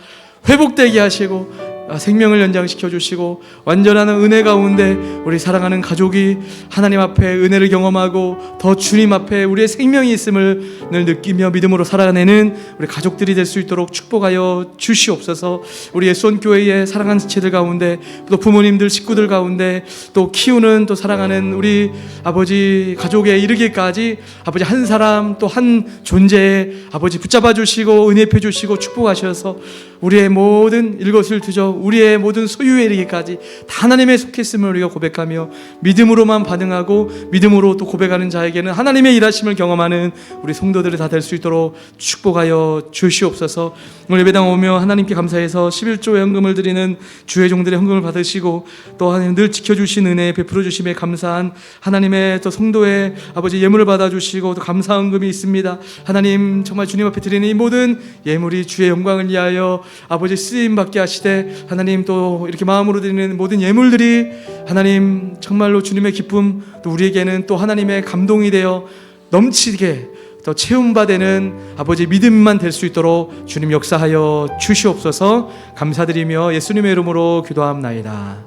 회복되게 하시고 생명을 연장시켜 주시고 완전한 은혜 가운데 우리 사랑하는 가족이 하나님 앞에 은혜를 경험하고 더 주님 앞에 우리의 생명이 있음을 늘 느끼며 믿음으로 살아내는 우리 가족들이 될 수 있도록 축복하여 주시옵소서. 우리 예수원교회의 사랑하는 지체들 가운데 또 부모님들 식구들 가운데 또 키우는 또 사랑하는 우리 아버지 가족에 이르기까지 아버지 한 사람 또 한 존재에 아버지 붙잡아 주시고 은혜해 주시고 축복하셔서 우리의 모든 일거수일투족 우리의 모든 소유에 이르기까지 다 하나님의 속했음을 우리가 고백하며 믿음으로만 반응하고 믿음으로 또 고백하는 자에게는 하나님의 일하심을 경험하는 우리 성도들이 다 될 수 있도록 축복하여 주시옵소서. 오늘 예배당 오며 하나님께 감사해서 11조의 헌금을 드리는 주의 종들의 헌금을 받으시고 또 하나님 늘 지켜주신 은혜 베풀어 주심에 감사한 하나님의 또 성도의 아버지 예물을 받아주시고 또 감사 헌금이 있습니다. 하나님 정말 주님 앞에 드리는 이 모든 예물이 주의 영광을 위하여 아버지 쓰임받게 하시되 하나님 또 이렇게 마음으로 드리는 모든 예물들이 하나님 정말로 주님의 기쁨 또 우리에게는 또 하나님의 감동이 되어 넘치게 더 체험받는 아버지 믿음만 될 수 있도록 주님 역사하여 주시옵소서. 감사드리며 예수님의 이름으로 기도합나이다.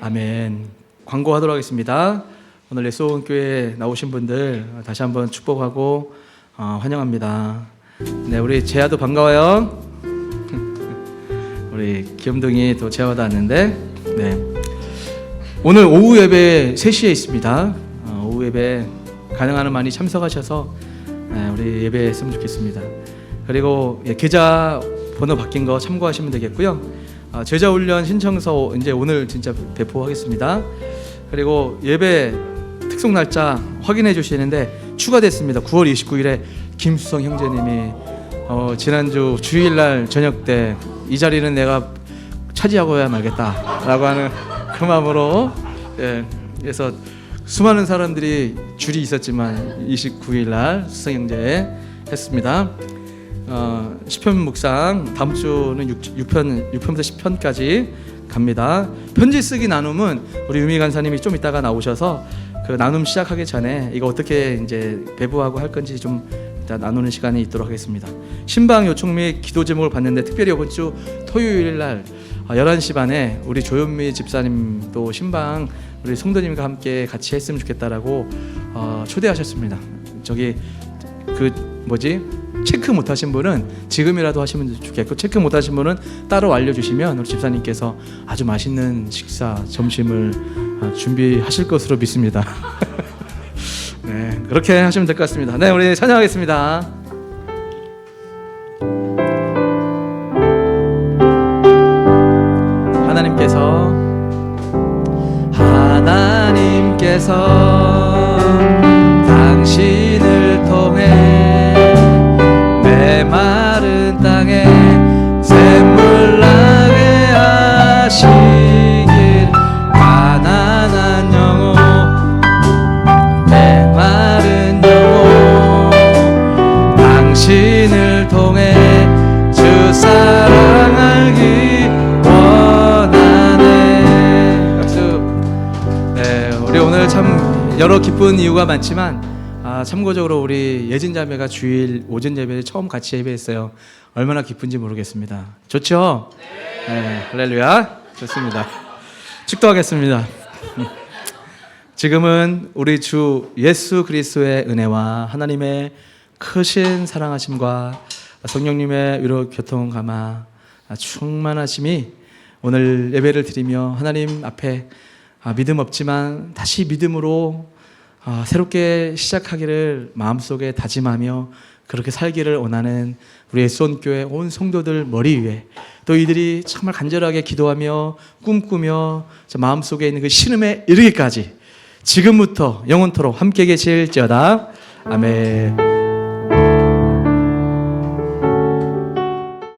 아멘. 광고하도록 하겠습니다. 오늘 예수원교회 나오신 분들 다시 한번 축복하고 환영합니다. 네, 우리 재하도 반가워요. 우리 귀염둥이 또 재하도 왔는데 네. 오늘 오후 예배 3시에 있습니다. 오후 예배 가능한 한 많이 참석하셔서 우리 예배했으면 좋겠습니다. 그리고 계좌 번호 바뀐 거 참고하시면 되겠고요. 제자 훈련 신청서 이제 오늘 진짜 배포하겠습니다. 그리고 예배 특송 날짜 확인해 주시는데 추가됐습니다. 9월 29일에 김수성 형제님이 지난주 주일날 저녁 때 이 자리는 내가 차지하고야 말겠다라고 하는 그 마음으로 그래서 수많은 사람들이 줄이 있었지만 29일 날 수성영제 했습니다. 시편 묵상 다음 주는 6편부터 10편까지 갑니다. 편지 쓰기 나눔은 우리 유미 간사님이 좀 이따가 나오셔서 그 나눔 시작하기 전에 이거 어떻게 이제 배부하고 할 건지 좀 일단 나누는 시간이 있도록 하겠습니다. 신방 요청 및 기도 제목을 봤는데 특별히 이번 주 토요일 날 11시 반에 우리 조현미 집사님 또 신방 우리 성도님과 함께 같이 했으면 좋겠다라고 초대하셨습니다. 저기 체크 못하신 분은 지금이라도 하시면 좋겠고, 체크 못하신 분은 따로 알려주시면 우리 집사님께서 아주 맛있는 식사 점심을 준비하실 것으로 믿습니다. 네, 그렇게 하시면 될 것 같습니다. 네, 우리 찬양하겠습니다. 하나님께서 당신을 통해 메마른 땅에 샘물 나게 하시길, 가난한 영혼 메마른 영혼 당신을 통해 주 사랑 알기 원하네. 박수. 네, 우리 오늘 참 여러 기쁜 이유가 많지만 참고적으로 우리 예진 자매가 주일 오전 예배를 처음 같이 예배했어요. 얼마나 기쁜지 모르겠습니다. 좋죠? 네, 할렐루야. 좋습니다. 축도하겠습니다. 지금은 우리 주 예수 그리스도의 은혜와 하나님의 크신 사랑하심과 성령님의 위로 교통 감화 충만하심이 오늘 예배를 드리며 하나님 앞에 믿음 없지만 다시 믿음으로 새롭게 시작하기를 마음속에 다짐하며 그렇게 살기를 원하는 우리 예수원교회 온 성도들 머리 위에, 또 이들이 정말 간절하게 기도하며 꿈꾸며 마음속에 있는 그 신음에 이르기까지 지금부터 영원토록 함께 계실지어다. 아멘.